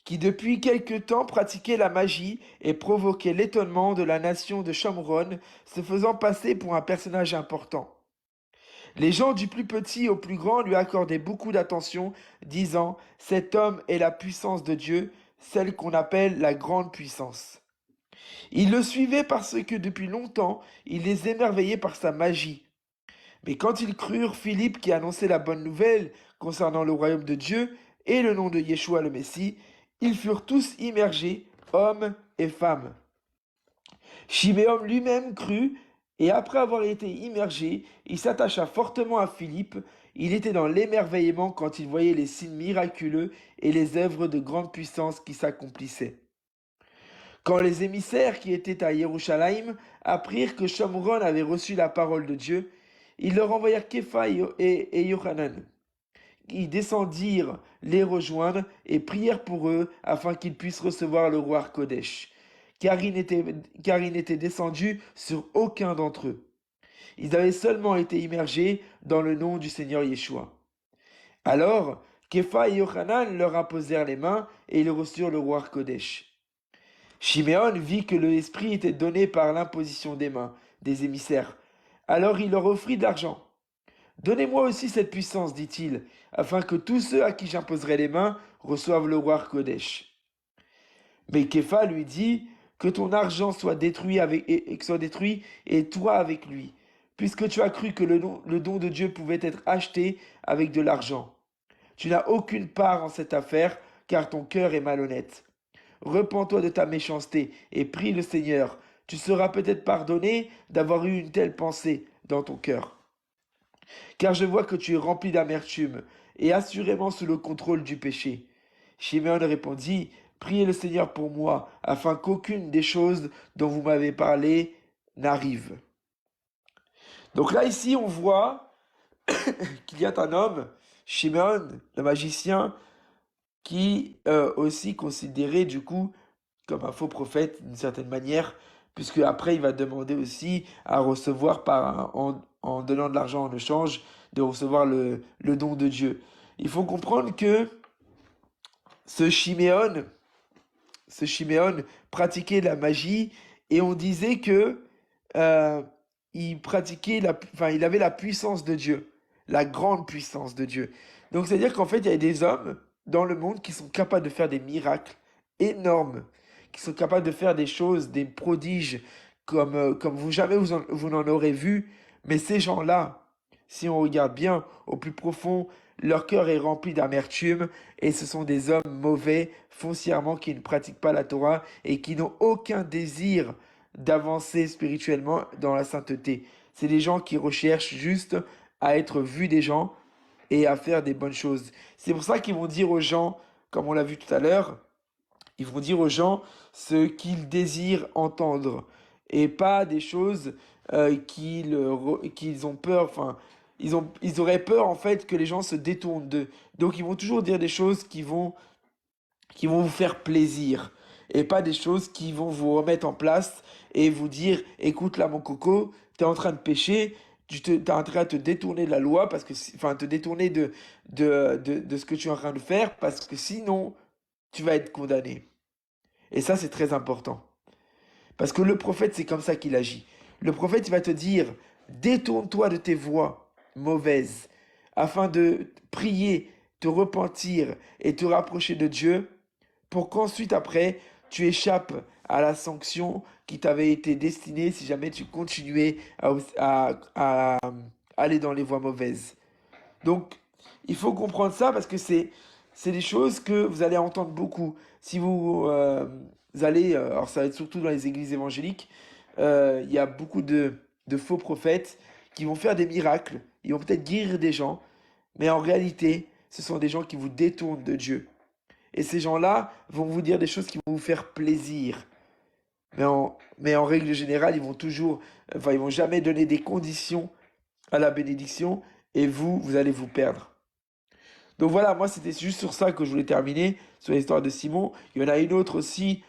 qui depuis quelque temps pratiquait la magie et provoquait l'étonnement de la nation de Shomron, se faisant passer pour un personnage important. Les gens du plus petit au plus grand lui accordaient beaucoup d'attention, disant, cet homme est la puissance de Dieu, celle qu'on appelle la grande puissance. Ils le suivaient parce que depuis longtemps, il les émerveillait par sa magie. Mais quand ils crurent Philippe qui annonçait la bonne nouvelle concernant le royaume de Dieu et le nom de Yeshua le Messie, ils furent tous immergés, hommes et femmes. Chiméon lui-même crut, et après avoir été immergé, il s'attacha fortement à Philippe. Il était dans l'émerveillement quand il voyait les signes miraculeux et les œuvres de grande puissance qui s'accomplissaient. Quand les émissaires qui étaient à Jérusalem apprirent que Shomron avait reçu la parole de Dieu, ils leur envoyèrent Képha et Yohanan. Ils descendirent les rejoindre et prièrent pour eux afin qu'ils puissent recevoir le roi Kodesh, car il n'était descendu sur aucun d'entre eux. Ils avaient seulement été immergés dans le nom du Seigneur Yeshua. Alors, Képha et Yohanan leur imposèrent les mains et ils reçurent le roi Kodesh. Chiméon vit que l'esprit était donné par l'imposition des mains des émissaires. Alors il leur offrit de l'argent. Donnez-moi aussi cette puissance, dit-il, afin que tous ceux à qui j'imposerai les mains reçoivent le roi Kodesh. Mais Képha lui dit, que ton argent soit détruit et toi avec lui, puisque tu as cru que le don de Dieu pouvait être acheté avec de l'argent. Tu n'as aucune part en cette affaire, car ton cœur est malhonnête. Repens-toi de ta méchanceté et prie le Seigneur. Tu seras peut-être pardonné d'avoir eu une telle pensée dans ton cœur. Car je vois que tu es rempli d'amertume et assurément sous le contrôle du péché. Chiméon répondit, priez le Seigneur pour moi, afin qu'aucune des choses dont vous m'avez parlé n'arrive. Donc là, ici, on voit qu'il y a un homme, Chiméon, le magicien, qui aussi considéré du coup comme un faux prophète d'une certaine manière, puisque après il va demander aussi à recevoir en donnant de l'argent en échange, de recevoir le don de Dieu. Il faut comprendre que ce Chiméon pratiquait la magie et on disait que il pratiquait il avait la puissance de Dieu, la grande puissance de Dieu. Donc c'est-à-dire qu'en fait il y a des hommes dans le monde qui sont capables de faire des miracles énormes, qui sont capables de faire des choses, des prodiges comme vous n'en aurez vu. Mais ces gens-là, si on regarde bien au plus profond, leur cœur est rempli d'amertume et ce sont des hommes mauvais foncièrement qui ne pratiquent pas la Torah et qui n'ont aucun désir d'avancer spirituellement dans la sainteté. C'est des gens qui recherchent juste à être vus des gens et à faire des bonnes choses. C'est pour ça qu'ils vont dire aux gens, comme on l'a vu tout à l'heure, ils vont dire aux gens ce qu'ils désirent entendre et pas des choses qu'ils ont peur, enfin, ils auraient peur en fait que les gens se détournent d'eux. Donc ils vont toujours dire des choses qui vont vous faire plaisir et pas des choses qui vont vous remettre en place et vous dire, écoute là mon coco, tu es en train de pécher, t'es en train de te détourner de la loi, enfin te détourner de ce que tu es en train de faire, parce que sinon, tu vas être condamné. Et ça, c'est très important. Parce que le prophète, c'est comme ça qu'il agit. Le prophète, il va te dire, détourne-toi de tes voies mauvaises, afin de prier, te repentir et te rapprocher de Dieu, pour qu'ensuite, après, tu échappes à la sanction qui t'avait été destinée si jamais tu continuais à aller dans les voies mauvaises. Donc, il faut comprendre ça parce que c'est des choses que vous allez entendre beaucoup. Si vous allez, alors ça va être surtout dans les églises évangéliques, il y a beaucoup de faux prophètes qui vont faire des miracles, ils vont peut-être guérir des gens, mais en réalité, ce sont des gens qui vous détournent de Dieu. Et ces gens-là vont vous dire des choses qui vont vous faire plaisir. Mais en règle générale, ils vont jamais donner des conditions à la bénédiction et vous allez vous perdre. Donc voilà, moi c'était juste sur ça que je voulais terminer, sur l'histoire de Simon. Il y en a une autre aussi,